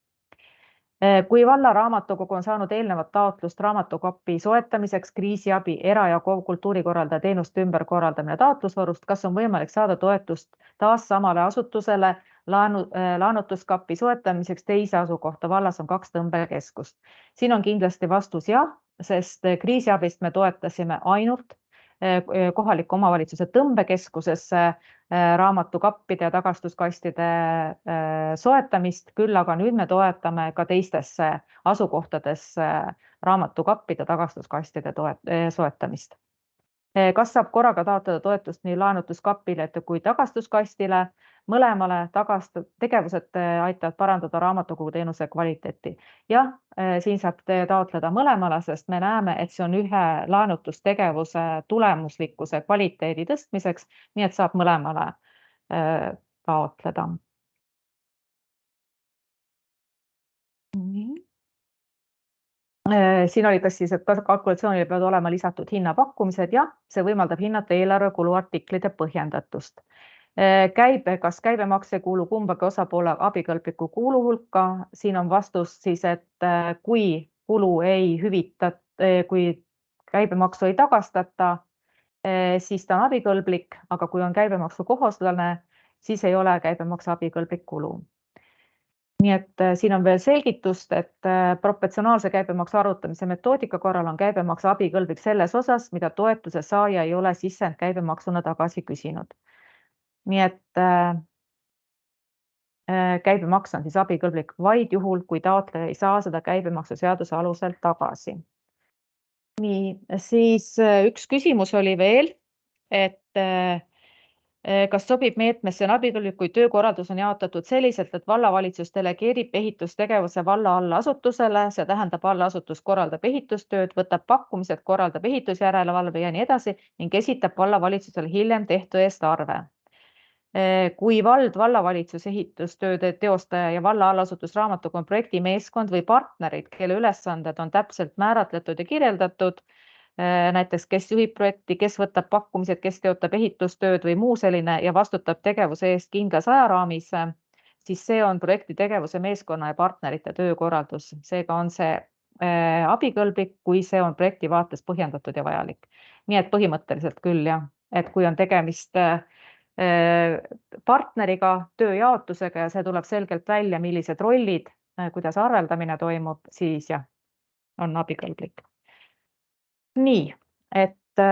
Kui vallaraamatukogu on saanud eelnevat taotlust raamatukopi soetamiseks, kriisiabi, era- ja kultuurikorraldaja teenuste ümberkorraldamine taotlusvoorust, kas on võimalik saada toetust taas samale asutusele laenutuskapi soetamiseks teise asukohta vallas on 2 tõmbekeskust. Siin on kindlasti vastus jah, sest kriisiabist me toetasime ainult kohaliku omavalitsuse tõmbekeskusesse raamatukappide ja tagastuskastide soetamist, küll aga nüüd me toetame ka teistesse asukohtadesse raamatukappide ja tagastuskastide soetamist. Kas saab korraga taotleda toetust nii laenutuskapile kui tagastuskastile? Mõlemale tegevused aitavad parandada raamatukogu teenuse kvaliteeti. Jah, siin saab taotleda mõlemale, sest me näeme, et see on ühe laenutustegevuse tulemuslikkuse kvaliteedi tõstmiseks, nii et saab mõlemale taotleda. Siin oli kas siis, et kalkulatsioonile peavad olema lisatud hinnapakkumised. Jah, see võimaldab hinnata eelarve kuluartiklite põhjendatust. Kas käibemaks ei kuulu kumbagi osapoole abikõlbliku kulu hulka? Siin on vastus siis, et kui kulu ei hüvitata, kui käibemaksu ei tagastata, siis ta on abikõlblik, aga kui on käibemaksu kohuslane, siis ei ole käibemaks abikõlblik kulu. Nii et siin on veel selgitust, et proportsionaalse käibemaksu arvutamise metoodika korral on käibemaks abikõlblik selles osas, mida toetuse saaja ei ole sisend käibemaksuna tagasi küsinud. Nii et käibemaks on siis abikõlblik vaid juhul, kui taotleja ei saa seda käibemaksuseaduse alusel tagasi. Nii, siis üks küsimus oli veel, et kas sobib meetmesse on abikõlblik, kui töökorraldus on jaotatud selliselt, et vallavalitsus delegeerib ehitustegevuse valla allasutusele, see tähendab allasutus korraldab ehitustööd, võtab pakkumised, korraldab ehitusjärelevalve ja nii edasi ning esitab vallavalitsusele hiljem tehtu eest arve. Kui vald, vallavalitsus, ehitustööde teostaja ja valla allasutus raamatukogu projektimeeskond või partnerid, kelle ülesanded on täpselt määratletud ja kirjeldatud, näiteks kes juhib projekti, kes võtab pakkumised, kes teotab ehitustööd või muu selline ja vastutab tegevuse eest kindlas ajaraamis, siis see on projekti tegevuse meeskonna ja partnerite töökorraldus. Seega on see abikõlblik, kui see on projekti vaates põhjendatud ja vajalik. Nii et põhimõtteliselt küll jah, et kui on tegemist partneriga, tööjaotusega ja see tuleb selgelt välja, millised rollid, kuidas arveldamine toimub, siis jah, on abikõlblik. Nii, et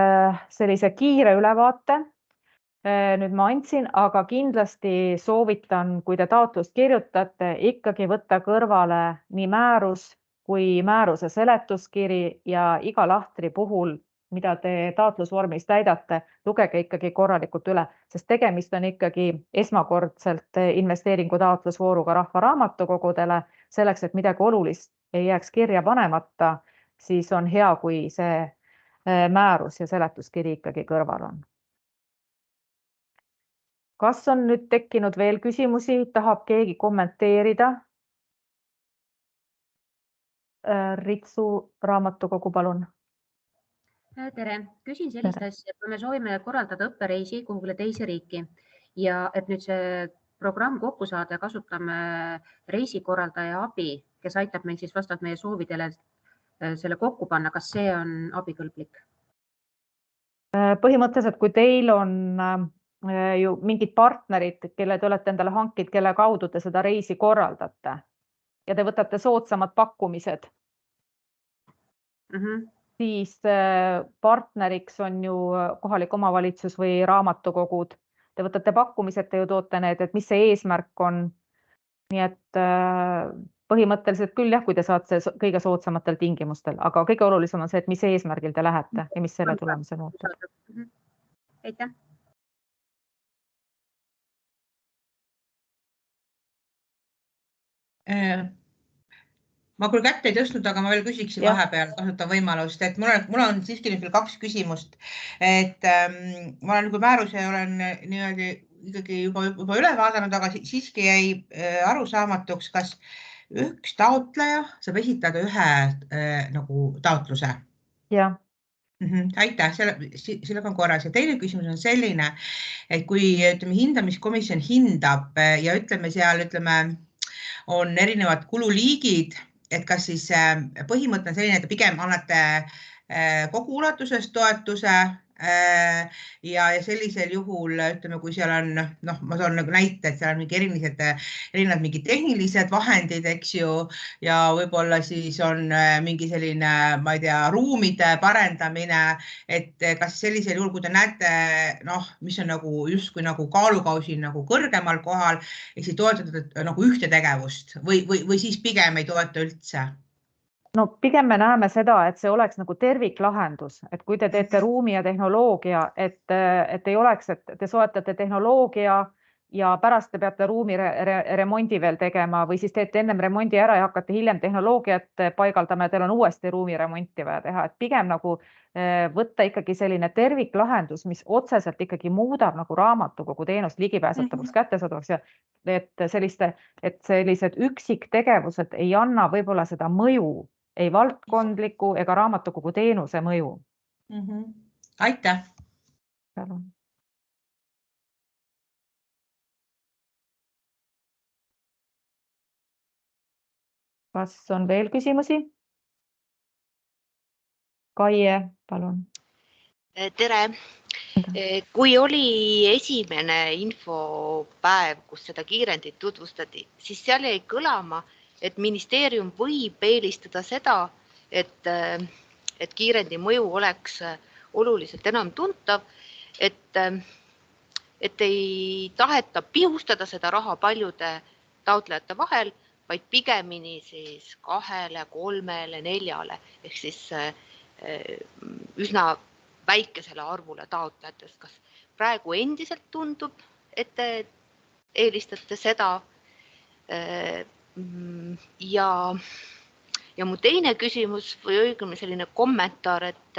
sellise kiire ülevaate nüüd ma andsin, aga kindlasti soovitan, kui te taotlust kirjutate, ikkagi võtta kõrvale nii määrus kui määruse seletuskiri ja iga lahtri puhul, mida te taotlusvormis täidate, lugege ikkagi korralikult üle, sest tegemist on ikkagi esmakordselt investeeringu taotlusvooruga rahvaraamatukogudele. Selleks, et midagi olulist ei jääks kirja panemata, siis on hea, kui see määrus ja seletuskiri ikkagi kõrval on. Kas on nüüd tekkinud veel küsimusi? Tahab keegi kommenteerida? Ritsu raamatukogu, palun. Tere, küsin sellist asja, kui me soovime korraldada õppereisi kuhugile teise riiki ja et nüüd see programm kokku saada ja kasutame reisikorraldaja abi, kes aitab meil siis vastavalt meie soovidele selle kokku panna, kas see on abikõlblik? Põhimõtteliselt, kui teil on ju mingid partnerid, kelle te olete endale hankid, kelle kaudu te seda reisi korraldate ja te võtate soodsamad pakkumised, siis partneriks on ju kohalik omavalitsus või raamatukogud. Te võtate pakkumised, te ju toote need, et mis see eesmärk on. Nii et põhimõtteliselt küll jah, kui te saate kõige soodsamatel tingimustel, aga kõige olulisem on see, et mis eesmärgil te lähete ja mis selle tulemusel muutub. Aitäh! Ma küll kätt ei tõstnud, aga ma veel küsiksin vahepeal, kasutan võimalust, et mul on siiski nüüd veel 2 küsimust. Et ma olen määruse olen ikkagi juba üle vaadanud, aga siiski jäi arusaamatuks, kas üks taotleja saab esitada ühe taotluse. Jah. Aitäh, sellega on korras. Ja teine küsimus on selline, et kui hindamiskomisjon hindab ja seal on erinevad kululiigid, et kas siis põhimõte on selline, et pigem annate kogu ulatuses toetuse ja sellisel juhul, ütleme, kui seal on, ma toon nagu näite, et seal on mingi erinevad mingid tehnilised vahendid, eks ju, ja võib-olla siis on mingi selline, ma ei tea, ruumide parendamine, et kas sellisel juhul, kui te näete, mis on nagu justkui nagu kaalukausil nagu kõrgemal kohal, ehk siis toetada nagu ühte tegevust või siis pigem ei toeta üldse? No pigem me näeme seda, et see oleks nagu terviklahendus, et kui te teete ruumi ja tehnoloogia, et ei oleks, et te soetate tehnoloogia ja pärast te peate ruumi remondi veel tegema või siis teete ennem remondi ära ja hakkate hiljem tehnoloogiat paigaldama ja teil on uuesti ruumi remonti vaja teha, et pigem nagu võtta ikkagi selline terviklahendus, mis otseselt ikkagi muudab nagu raamatukogu teenust ligipääsetavaks, kättesaadavaks ja et sellised üksiktegevused ei anna võib-olla seda mõju, ei valdkondliku ega raamatukogu teenuse mõju. Aitäh! Kas on veel küsimusi? Kaie, palun. Tere! Kui oli esimene infopäev, kus seda kiirendit tutvustati, siis seal jäi kõlama, et ministeerium võib eelistada seda, et kiirendi mõju oleks oluliselt enam tuntav, et ei taheta pihustada seda raha paljude taotlejate vahel, vaid pigemini siis 2, 3, 4 ehk siis üsna väikesele arvule taotlejatest. Kas praegu endiselt tundub, et te eelistate seda? Ja mu teine küsimus või õigemini selline kommentaar, et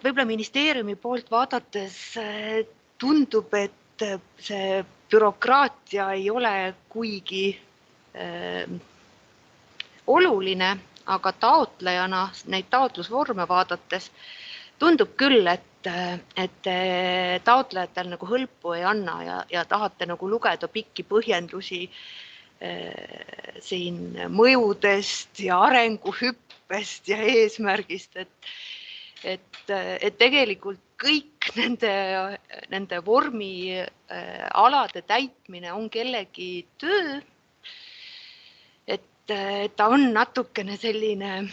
võib-olla ministeeriumi poolt vaadates tundub, et see bürokraatia ei ole kuigi oluline, aga taotlejana neid taotlusvorme vaadates tundub küll, et taotlejatel nagu hõlpu ei anna ja tahate nagu lugeda pikki põhjendusi siin mõjudest ja arenguhüppest ja eesmärgist, et tegelikult kõik nende vormialade täitmine on kellegi töö, et ta on natukene selline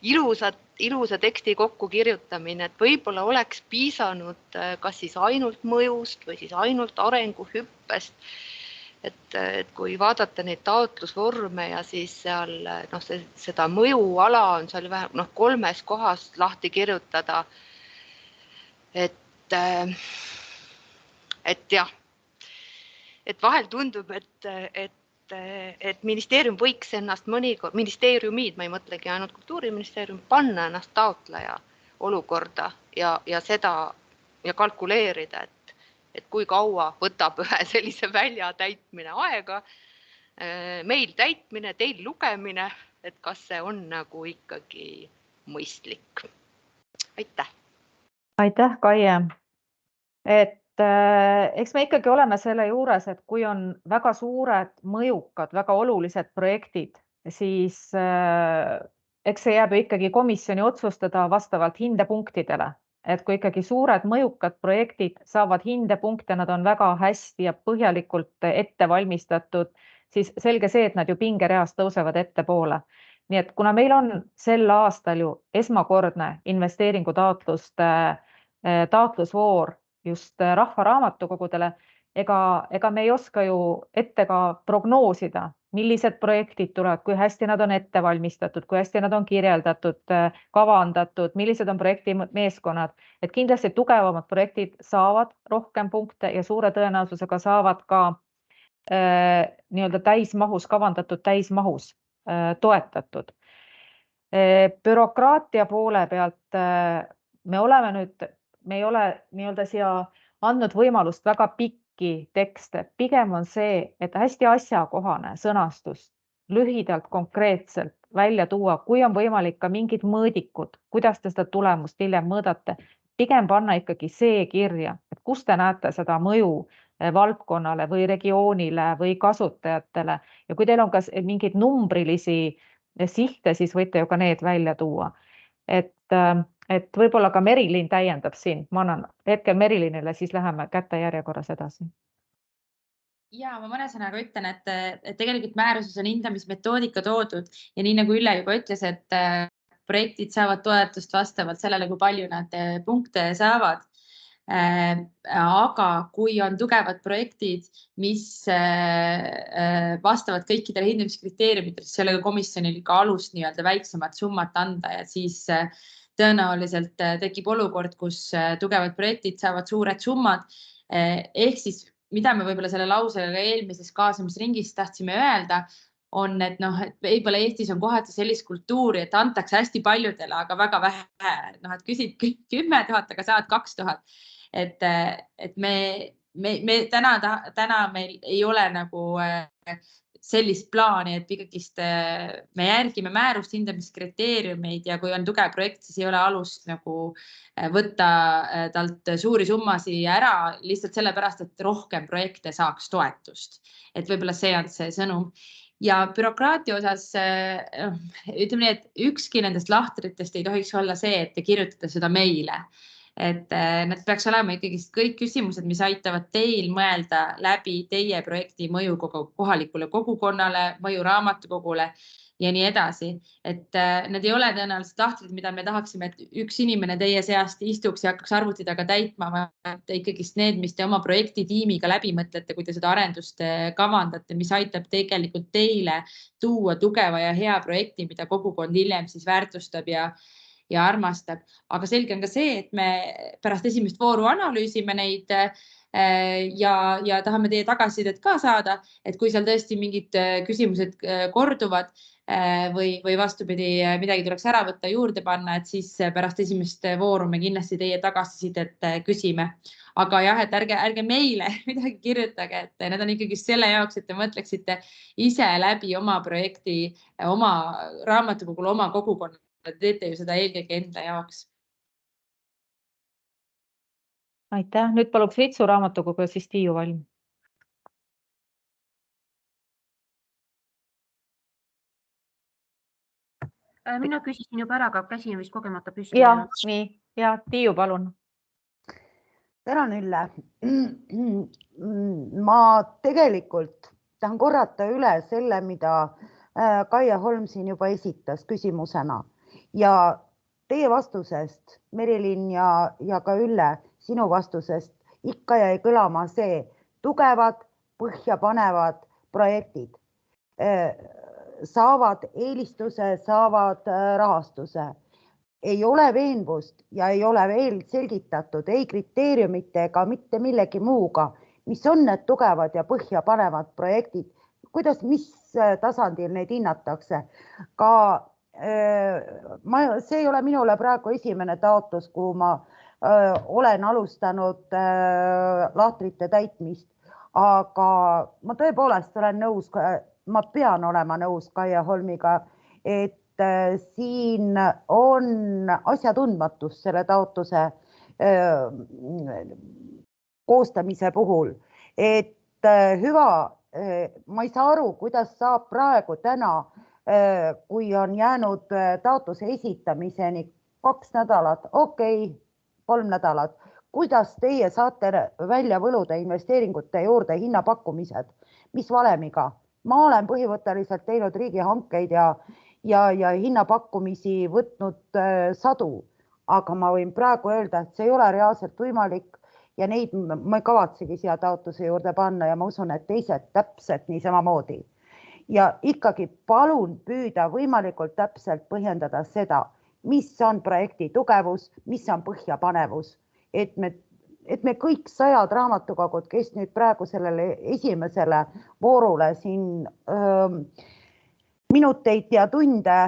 ilusa teksti kokkukirjutamine, et võib-olla oleks piisanud kas siis ainult mõjust või siis ainult arenguhüppest. Et kui vaadata neid taotlusvorme ja siis seal seda mõjuala on seal 3 kohas lahti kirjutada, et vahel tundub, et ministeerium võiks ennast ministeeriumid, ma ei mõtlegi ainult Kultuuriministeerium, panna ennast taotleja olukorda ja seda ja kalkuleerida, et kui kaua võtab ühe sellise välja täitmine aega, meil täitmine, teil lugemine, et kas see on nagu ikkagi mõistlik. Aitäh! Aitäh, Kaie! Eks me ikkagi oleme selle juures, et kui on väga suured, mõjukad, väga olulised projektid, siis eks see jääb ikkagi komisjoni otsustada vastavalt hindepunktidele. Et kui ikkagi suured, mõjukad projektid saavad hindepunkte, nad on väga hästi ja põhjalikult ette valmistatud, siis selge see, et nad ju pingereas tõusevad ettepoole. Nii et kuna meil on sel aastal ju esmakordne investeeringutaotluste taotlusvoor just rahvaraamatukogudele, ega me ei oska ju ette ka prognoosida, millised projektid tulevad, kui hästi nad on ette valmistatud, kui hästi nad on kirjeldatud, kavandatud, millised on projekti meeskonnad, et kindlasti tugevamad projektid saavad rohkem punkte ja suure tõenäosusega saavad ka nii-öelda täismahus, kavandatud täismahus toetatud. Bürokraatia poole pealt me ei ole nii-öelda siia andnud võimalust väga pikki tekste. Pigem on see, et hästi asjakohane sõnastus lühidalt konkreetselt välja tuua, kui on võimalik ka mingid mõõdikud, kuidas te seda tulemust hiljem mõõdate. Pigem panna ikkagi see kirja, et kus te näete seda mõju valdkonnale või regioonile või kasutajatele. Ja kui teil on ka mingeid numbrilisi sihte, siis võite ju ka need välja tuua. Et et võib-olla ka Merilin täiendab siin. Ma annan hetkel Merilinile, siis läheme kätte järjekorras edasi. Ja ma mõne sõnaga ütlen, et tegelikult määruses on hindamismetoodika toodud ja nii nagu Ülle juba ütles, et projektid saavad toetust vastavalt sellele, kui palju nad punkte saavad. Aga kui on tugevad projektid, mis vastavad kõikidele hindamiskriteeriumitele, siis sellega komisjonil ka alust nii-öelda väiksemat summat anda ja siis tõenäoliselt tekib olukord, kus tugevad projektid saavad suured summad. Ehk siis mida me võib-olla selle lausega eelmises kaasamisringis tahtsime öelda, on, et võib-olla Eestis on kohati sellist kultuuri, et antakse hästi paljudele, aga väga vähe. Et küsid 10 000, aga saad 2000. Et me täna meil ei ole nagu sellist plaani, et ikkagi me järgime määrust, hindamiskriteeriumeid ja kui on tugev projekt, siis ei ole alust nagu võtta talt suuri summasid ära lihtsalt sellepärast, et rohkem projekte saaks toetust. Et võib-olla see on see sõnum. Ja bürokraatia osas ütleme nii, et ükski nendest lahtritest ei tohiks olla see, et te kirjutate seda meile. Et need peaks olema ikkagi kõik küsimused, mis aitavad teil mõelda läbi teie projekti mõju kohalikule kogukonnale, mõju raamatukogule ja nii edasi. Et need ei ole tõenäoliselt lahtrid, mida me tahaksime, et üks inimene teie seast istuks ja hakkaks arvuti taga täitma, et ikkagi need, mis te oma projektitiimiga läbi mõtlete, kui te seda arendust kavandate, mis aitab tegelikult teile tuua tugeva ja hea projekti, mida kogukond hiljem siis väärtustab ja armastab. Aga selge on ka see, et me pärast esimest vooru analüüsime neid ja tahame teie tagasisidet ka saada, et kui seal tõesti mingid küsimused korduvad või vastupidi, midagi tuleks ära võtta, juurde panna, et siis pärast esimest vooru me kindlasti teie tagasisidet küsime. Aga jah, et ärge meile midagi kirjutage, et need on ikkagi selle jaoks, et te mõtleksite ise läbi oma projekti, oma raamatukogule, oma kogukonna. Teete ju seda eelkõige enda jaoks. Aitäh. Nüüd paluks Ritsu raamatukogu ja siis Tiiu Valm. Mina küsisin juba ära, aga käsi on vist kogemata püsti. Ja, Tiiu, palun. Tänan, Ülle. Ma tegelikult tahan korrata üle selle, mida Kaia Holm siin juba esitas küsimusena. Ja teie vastusest, Merilin ja ka Ülle, sinu vastusest ikka jäi kõlama see tugevad, põhjapanevad projektid saavad eelistuse, saavad rahastuse. Ei ole veenvust ja ei ole veel selgitatud ei kriteeriumite ega mitte millegi muuga, mis on need tugevad ja põhjapanevad projektid, kuidas, mis tasandil neid hinnatakse. Ka see ei ole minule praegu esimene taotlus, kuhu ma olen alustanud lahtrite täitmist, aga ma tõepoolest olen nõus, ma pean olema nõus Kaia Holmiga, et siin on asjatundmatus selle taotluse koostamise puhul, et hüva, ma ei saa aru, kuidas saab praegu täna, kui on jäänud taotluse esitamiseni 2 nädalat, 3 nädalat, kuidas teie saate välja võluda investeeringute juurde hinnapakkumised, mis valemiga? Ma olen põhimõtteliselt teinud riigihankeid ja hinnapakkumisi võtnud sadu, aga ma võin praegu öelda, et see ei ole reaalselt võimalik ja neid ma ei kavatsegi siia taotluse juurde panna ja ma usun, et teised täpselt nii samamoodi. Ja ikkagi palun püüda võimalikult täpselt põhjendada seda, mis on projekti tugevus, mis on põhjapanevus, et me kõik 100 raamatukogud, kes nüüd praegu sellele esimesele voorule siin minuteid ja tunde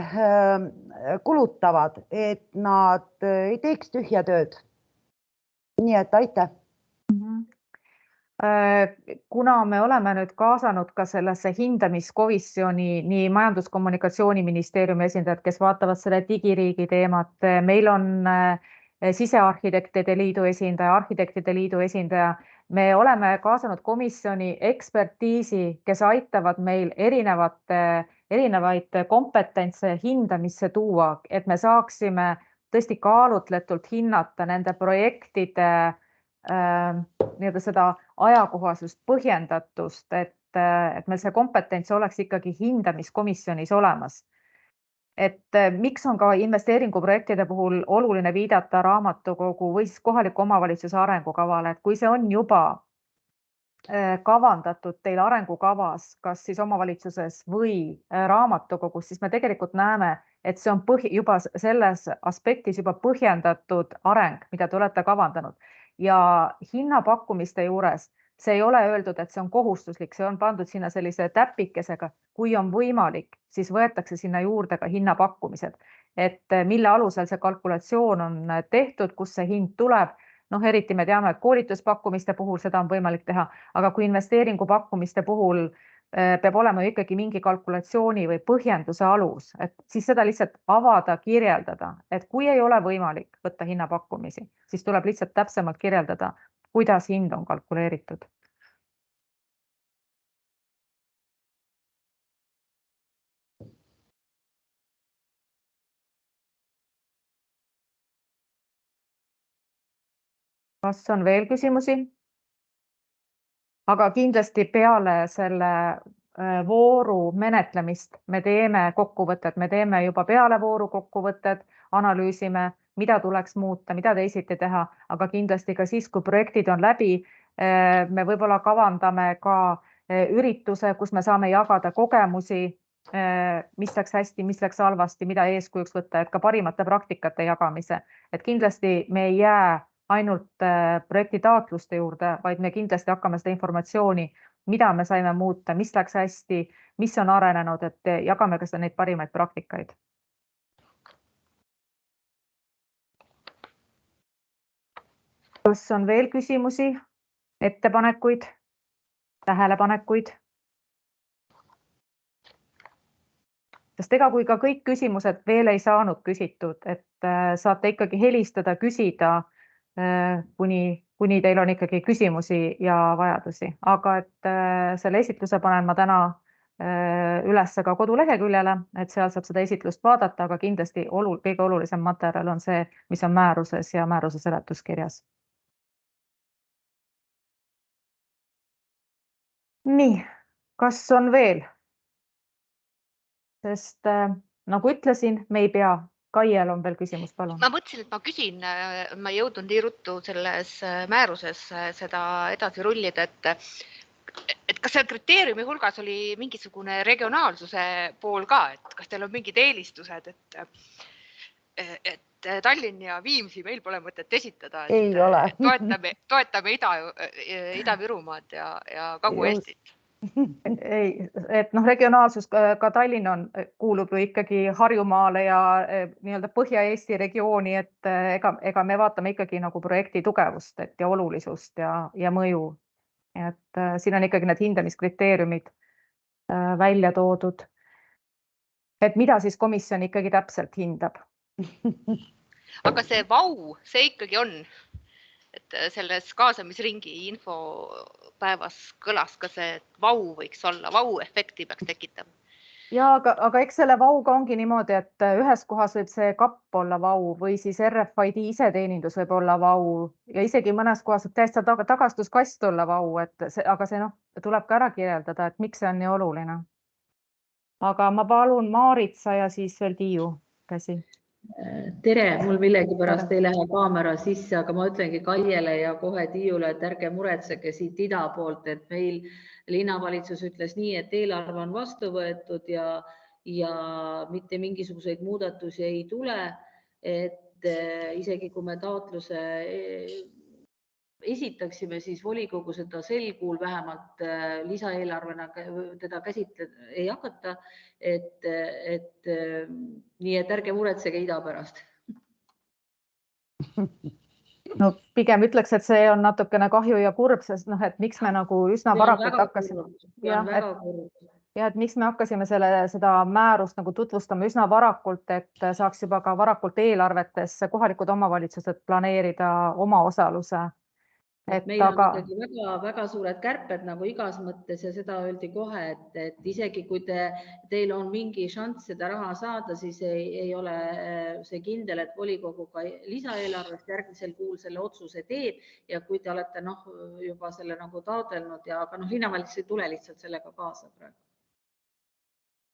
kulutavad, et nad ei teeks tühja tööd. Nii et aitäh. Kuna me oleme nüüd kaasanud ka sellesse hindamiskomisjoni nii Majandus-Kommunikatsiooniministeeriumi esindajad, kes vaatavad selle digiriigi teemat, meil on sisearhitektide liidu esindaja, arhitektide liidu esindaja, me oleme kaasanud komisjoni ekspertiisi, kes aitavad meil erinevaid kompetentse hindamisse tuua, et me saaksime tõesti kaalutletult hinnata nende projektide seda ajakohasust, põhjendatust, et meil see kompetents oleks ikkagi hindamiskomisjonis olemas. Et miks on ka investeeringuprojektide puhul oluline viidata raamatukogu või siis kohaliku omavalitsuse arengukavale, et kui see on juba kavandatud teil arengukavas, kas siis omavalitsuses või raamatukogus, siis me tegelikult näeme, et see on juba selles aspektis juba põhjendatud areng, mida te olete kavandanud. Ja hinnapakkumiste juures see ei ole öeldud, et see on kohustuslik, see on pandud sinna sellise täpikesega, kui on võimalik, siis võetakse sinna juurde ka hinnapakkumised, et mille alusel see kalkulatsioon on tehtud, kus see hind tuleb. Eriti me teame, et koolituspakkumiste puhul seda on võimalik teha, aga kui investeeringupakkumiste puhul peab olema ikkagi mingi kalkulatsiooni või põhjenduse alus, et siis seda lihtsalt avada, kirjeldada, et kui ei ole võimalik võtta hinnapakkumisi, siis tuleb lihtsalt täpsemalt kirjeldada, kuidas hind on kalkuleeritud. Kas on veel küsimusi? Aga kindlasti peale selle vooru menetlemist me teeme kokkuvõtted, me teeme juba peale vooru kokkuvõtted, analüüsime, mida tuleks muuta, mida teisiti teha, aga kindlasti ka siis, kui projektid on läbi, me võib-olla kavandame ka ürituse, kus me saame jagada kogemusi, mis läks hästi, mis läks halvasti, mida eeskujuks võtta, et ka parimate praktikate jagamise. Et kindlasti me ei jää ainult projekti taotluste juurde, vaid me kindlasti hakkame seda informatsiooni, mida me saime muuta, mis läks hästi, mis on arenenud, et jagame ka neid parimaid praktikaid. Kas on veel küsimusi, ettepanekuid, tähelepanekuid? Sest ega kui ka kõik küsimused veel ei saanud küsitud, et saate ikkagi helistada, küsida, kuni teil on ikkagi küsimusi ja vajadusi. Aga et selle esitluse panen ma täna üles ka koduleheküljele, et seal saab seda esitlust vaadata, aga kindlasti kõige olulisem materjal on see, mis on määruses ja määruse seletuskirjas. Nii, kas on veel? Sest nagu ütlesin, me ei pea. Kaiel on veel küsimus, palun. Ma mõtlesin, et ma küsin, ma ei jõudnud nii ruttu selles määruses seda edasi rullida, et kas seal kriteeriumi hulgas oli mingisugune regionaalsuse pool ka, et kas teil on mingid eelistused, et Tallinn ja Viimsi meil pole mõtet esitada, et toetame Ida-Virumaad ja Kagu-Eestit. Ei, et regionaalsus ka Tallinn kuulub ju ikkagi Harjumaale ja nii-öelda Põhja-Eesti regiooni, et ega me vaatame ikkagi nagu projekti tugevust ja olulisust ja mõju. Et siin on ikkagi need hindamiskriteeriumid välja toodud. Et mida siis komisjon ikkagi täpselt hindab? Aga see VAU, see ikkagi on, et selles kaasamisringi infopäevas kõlas ka see, et VAU võiks olla, VAU-efekti peaks tekitama. Ja, aga eks selle VAU-ga ongi niimoodi, et ühes kohas võib see kapp olla VAU või siis RFID iseteenindus võib olla VAU ja isegi mõnes kohas võib täiesti tagastuskast olla VAU, aga see tuleb ka ära kirjeldada, et miks see on nii oluline. Aga ma palun Maaritsa ja siis veel Tiiu käsi. Tere, mul millegipärast ei lähe kaamera sisse, aga ma ütlengi Kaiele ja kohe Tiiule, et ärge muretsege siit ida poolt, et meil linnavalitsus ütles nii, et eelarve on vastu võetud ja mitte mingisuguseid muudatusi ei tule, et isegi kui me taotluse esitaksime, siis volikogu seda sel kuul vähemalt lisaeelarvena teda käsitleda ei hakata, et nii, et ärge muretsege ida pärast. No pigem ütleks, et see on natukene kahju ja kurb, sest et miks me nagu üsna varakult hakkasime. Ja, et miks me hakkasime seda määrust nagu tutvustama üsna varakult, et saaks juba ka varakult eelarvetes kohalikud omavalitsused planeerida oma osaluse. Meil on ikkagi väga suured kärped nagu igas mõttes ja seda öeldi kohe, et isegi kui teil on mingi šanss seda raha saada, siis ei ole see kindel, et volikogu ka lisaeelarvest järgmisel kuul selle otsuse teeb ja kui te olete juba selle nagu taodelnud, aga linnavalitsus ei tule lihtsalt sellega kaasa praegu.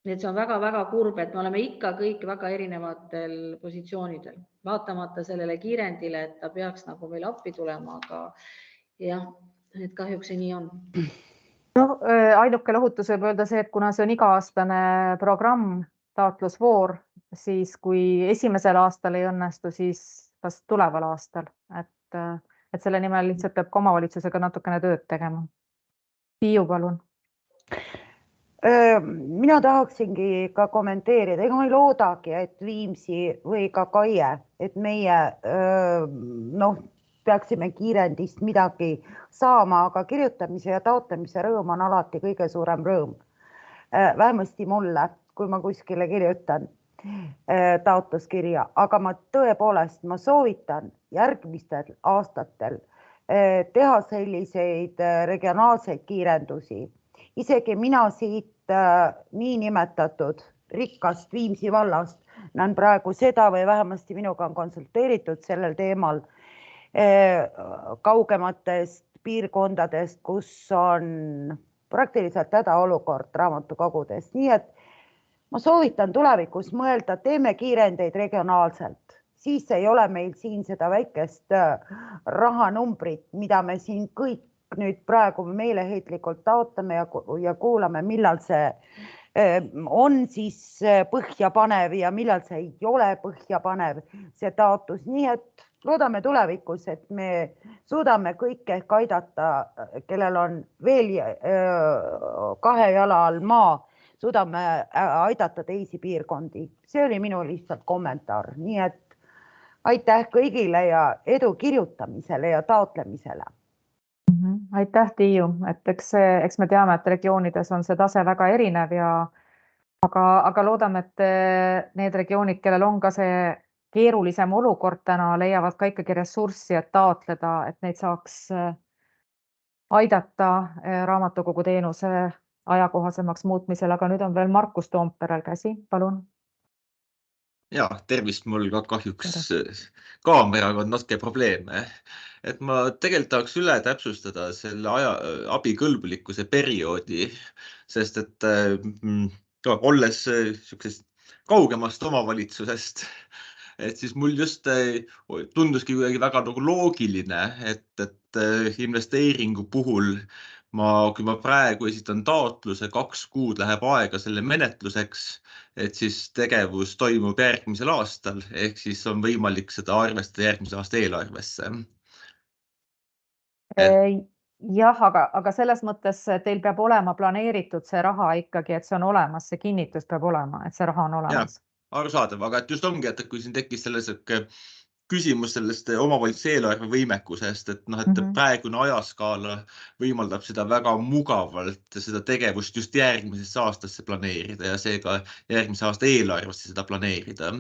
Nii et see on väga-väga kurb, et me oleme ikka kõik väga erinevatel positsioonidel, vaatamata sellele kiirendile, et ta peaks nagu meil appi tulema, aga jah, et kahjuks see nii on. Ainuke lohutus võib öelda see, et kuna see on iga-aastane programm, taotlusvoor, siis kui esimesel aastal ei õnnestu, siis kas tuleval aastal, et selle nimel lihtsalt peab ka omavalitsusega natukene tööd tegema. Tiiu, palun. Mina tahaksingi ka kommenteerida, ega ma ei loodagi, et Viimsi või ka Kaie, et meie peaksime kiirendist midagi saama, aga kirjutamise ja taotlemise rõõm on alati kõige suurem rõõm. Vähemasti mulle, kui ma kuskile kirjutan taotluskirja, aga ma tõepoolest soovitan järgmistel aastatel teha selliseid regionaalseid kiirendusi. Isegi mina siit niinimetatud rikkast Viimsi vallast näen praegu seda või vähemasti minuga on konsulteeritud sellel teemal kaugematest piirkondadest, kus on praktiliselt hädaolukord raamatukogudes. Nii et ma soovitan tulevikus mõelda, teeme kiirendeid regionaalselt. Siis ei ole meil siin seda väikest rahanumbrit, mida me siin kõik nüüd praegu meeleheitlikult taotame ja kuulame, millal see on siis põhjapanev ja millal see ei ole põhjapanev, see taotlus. Nii et loodame tulevikus, et me suudame kõik ehk aidata, kellel on veel kahe jala all maa, suudame aidata teisi piirkondi. See oli minu lihtsalt kommentaar. Nii et aitäh kõigile ja edu kirjutamisele ja taotlemisele. Aitäh, Tiiu. Et eks me teame, et regioonides on see tase väga erinev, aga loodame, et need regioonid, kellel on ka see keerulisem olukord täna, leiavad ka ikkagi ressurssi, et taotleda, et neid saaks aidata raamatukogu teenuse ajakohasemaks muutmisel, aga nüüd on veel Markus Toomperel käsi, palun. Ja, tervist, mul ka kahjuks kaameraga on natuke probleeme. Et ma tegelikult tahaks üle täpsustada selle abikõlbulikkuse perioodi, sest et olles kaugemast omavalitsusest, et siis mul just tunduski kuidagi väga loogiline, et investeeringu puhul kui ma praegu esitan taotluse, 2 kuud läheb aega selle menetluseks, et siis tegevus toimub järgmisel aastal, ehk siis on võimalik seda arvestada järgmise aasta eelarvesse. Jah, aga selles mõttes teil peab olema planeeritud see raha ikkagi, et see on olemas, see kinnitus peab olema, et see raha on olemas. Arusaadav, aga et just ongi, et kui siin tekkis selles küsimus sellest omavalitsuse eelarve võimekusest, et praegune ajaskaala võimaldab seda väga mugavalt seda tegevust just järgmisesse aastasse planeerida ja seega järgmise aasta eelarvesse seda planeerida.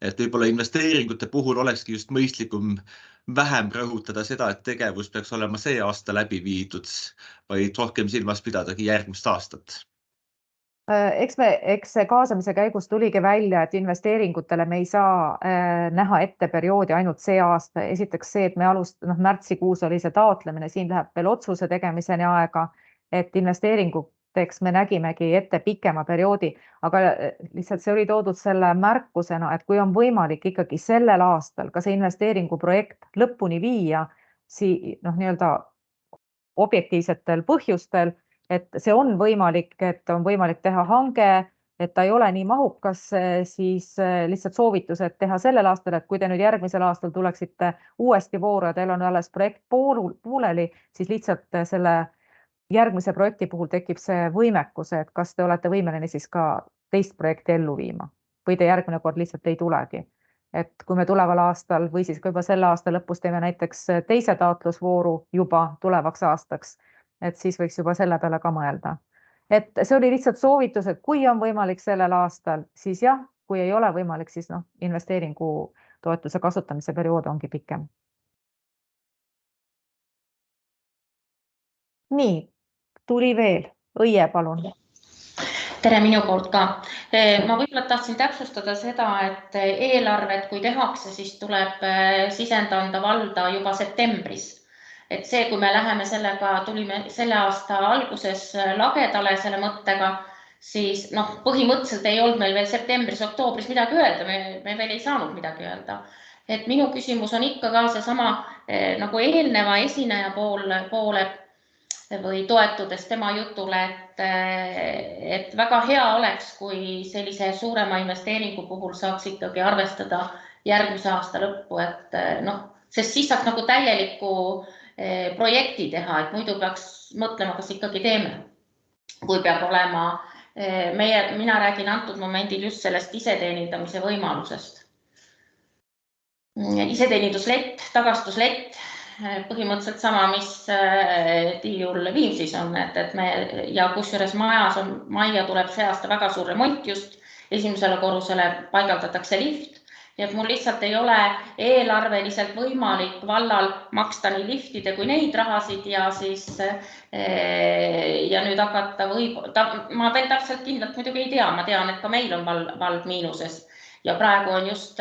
Et võib-olla investeeringute puhul olekski just mõistlikum vähem rõhutada seda, et tegevus peaks olema see aasta läbi viidud, vaid rohkem silmas pidadagi järgmist aastat. Eks see kaasamise käigus tuligi välja, et investeeringutele me ei saa näha ette perioodi ainult see aasta. Esiteks see, et me märtsikuus oli see taotlemine, siin läheb veel otsuse tegemiseni aega, et investeeringuteks me nägimegi ette pikema perioodi, aga lihtsalt see oli toodud selle märkusena, et kui on võimalik ikkagi sellel aastal ka see investeeringuprojekt lõpuni viia, nii-öelda objektiivsetel põhjustel, et see on võimalik, et on võimalik teha hange, et ta ei ole nii mahukas, siis lihtsalt soovitus, et teha sellel aastal, et kui te nüüd järgmisel aastal tuleksite uuesti vooru ja teil on alles projekt pooleli, siis lihtsalt selle järgmise projekti puhul tekib see võimekus, et kas te olete võimeline siis ka teist projekti ellu viima või te järgmine kord lihtsalt ei tulegi. Et kui me tuleval aastal või siis ka juba selle aasta lõpus teeme näiteks teise taotlusvooru juba tulevaks aastaks, et siis võiks juba selle peale ka mõelda. Et see oli lihtsalt soovitus, et kui on võimalik sellel aastal, siis jah, kui ei ole võimalik, siis investeeringu toetuse kasutamise periood ongi pikem. Nii, tuli veel. Õie, palun. Tere minu poolt ka. Ma võib-olla tahtsin täpsustada seda, et eelarvet, kui tehakse, siis tuleb sisend anda valda juba septembris. Et see, kui me läheme tulime selle aasta alguses lagedale selle mõttega, siis põhimõtteliselt ei olnud meil veel septembris, oktoobris midagi öelda, me veel ei saanud midagi öelda. Et minu küsimus on ikka ka seesama nagu eelneva esineja poole või toetudes tema jutule, et väga hea oleks, kui sellise suurema investeeringu puhul saaks ikkagi arvestada järgmise aasta lõppu, sest siis saaks nagu täieliku projekti teha, et muidu peaks mõtlema, kas ikkagi teeme, kui peab olema mina räägin antud momendil just sellest iseteenindamise võimalusest. Iseteeninduslett, tagastuslett, põhimõtteliselt sama, mis Tiiul Viimsis on, ja kusjuures majja tuleb see aasta väga suur remont just, esimesele korrusele paigaldatakse lift, ja et mul lihtsalt ei ole eelarveliselt võimalik vallal maksta nii liftide kui neid rahasid ja siis ja nüüd hakata ma veel täpselt kindlalt muidugi ei tea, ma tean, et ka meil on vald miinuses ja praegu on just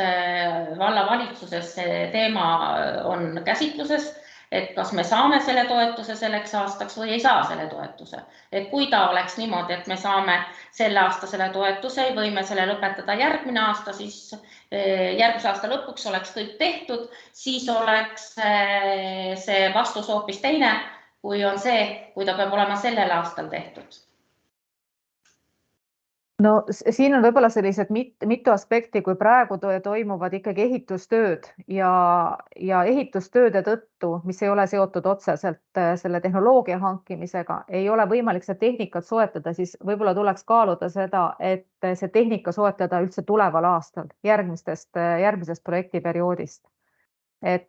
vallavalitsuses see teema on käsitluses, et kas me saame selle toetuse selleks aastaks või ei saa selle toetuse. Et kui ta oleks niimoodi, et me saame selle aasta selle toetuse ja võime selle lõpetada järgmine aasta, siis järgmise aasta lõpuks oleks kõik tehtud, siis oleks see vastus hoopis teine, kui on see, kui ta peab olema sellel aastal tehtud. No siin on võib-olla sellised mitu aspekti, kui praegu toimuvad ikkagi ehitustööd ja ehitustööde tõttu, mis ei ole seotud otseselt selle tehnoloogia hankimisega, ei ole võimalik seda tehnikat soetada, siis võib-olla tuleks kaaluda seda, et see tehnika soetada üldse tuleval aastal, järgmisest projektiperioodist. Et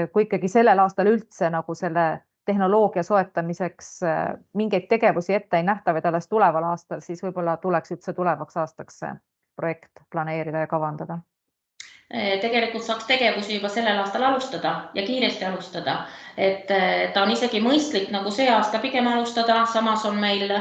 kui ikkagi sellel aastal üldse nagu selle tehnoloogia soetamiseks mingeid tegevusi ette ei nähta, vaid alles tuleval aastal, siis võib-olla tuleks üldse tulevaks aastaks see projekt planeerida ja kavandada. Tegelikult saaks tegevusi juba sellel aastal alustada ja kiiresti alustada. Et ta on isegi mõistlik nagu see aasta pigem alustada, samas on meil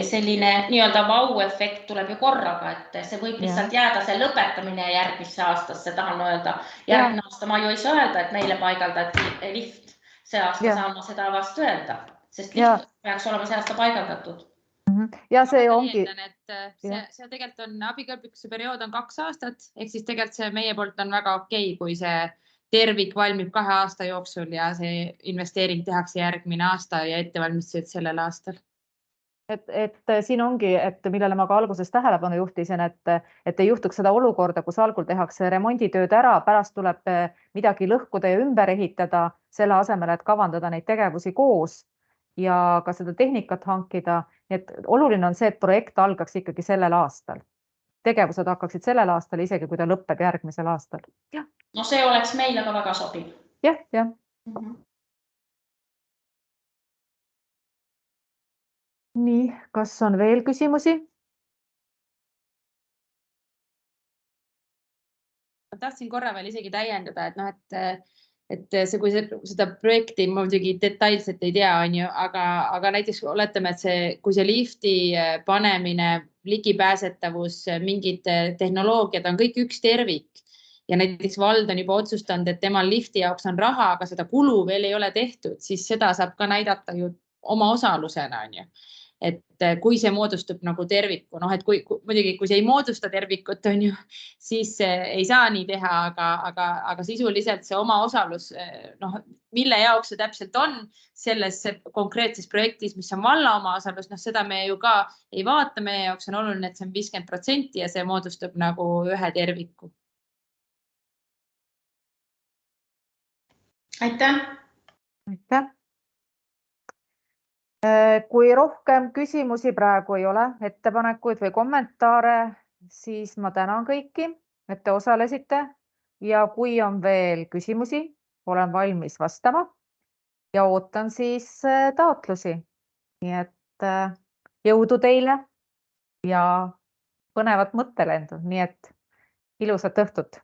selline nii-öelda vau-efekt tuleb ju korraga, et see võib lihtsalt jääda see lõpetamine järgmisse aastasse, tahan öelda. Järgmine aasta ma ju ei saa öelda, et meile paigaldati lift. See aasta saan ma seda vast öelda, sest lift peaks olema see aasta paigaldatud. Ja see ongi. See tegelikult on abikõlblikkuse periood on 2 aastat, ehk siis tegelikult see meie poolt on väga okei, kui see tervik valmib 2 aasta jooksul ja see investeering tehakse järgmine aasta ja ettevalmistused sellel aastal. Et siin ongi, et millele ma ka alguses tähelepanu juhtisin, et ei juhtuks seda olukorda, kus algul tehakse remonditööd ära, pärast tuleb midagi lõhkuda ja ümber ehitada, selle asemel, et kavandada neid tegevusi koos ja ka seda tehnikat hankida. Et oluline on see, et projekt algaks ikkagi sellel aastal. Tegevused hakkaksid sellel aastal, isegi kui ta lõpeb järgmisel aastal. No see oleks meile ka väga sobiv. Jah. Nii, kas on veel küsimusi? Ma tahtsin korra veel isegi täiendada, et see, kui seda projekti ma muidugi detailselt ei tea, aga näiteks oletame, et kui see lifti panemine, ligipääsetavus, mingid tehnoloogiad on kõik üks tervik ja näiteks vald on juba otsustanud, et temal lifti jaoks on raha, aga seda kulu veel ei ole tehtud, siis seda saab ka näidata ju oma osalusena, et kui see moodustub nagu terviku, et muidugi, kui see ei moodusta tervikut, siis ei saa nii teha, aga sisuliselt see oma osalus, mille jaoks see täpselt on selles konkreetses projektis, mis on valla oma osalus, seda me ju ka ei vaata, meie jaoks on oluline, et see on 50% ja see moodustab nagu ühe terviku. Aitäh! Aitäh! Kui rohkem küsimusi praegu ei ole, ettepanekuid või kommentaare, siis ma tänan kõiki, et te osalesite ja kui on veel küsimusi, olen valmis vastama ja ootan siis taotlusi. Nii et jõudu teile ja põnevat mõttelendu, nii et ilusat õhtut!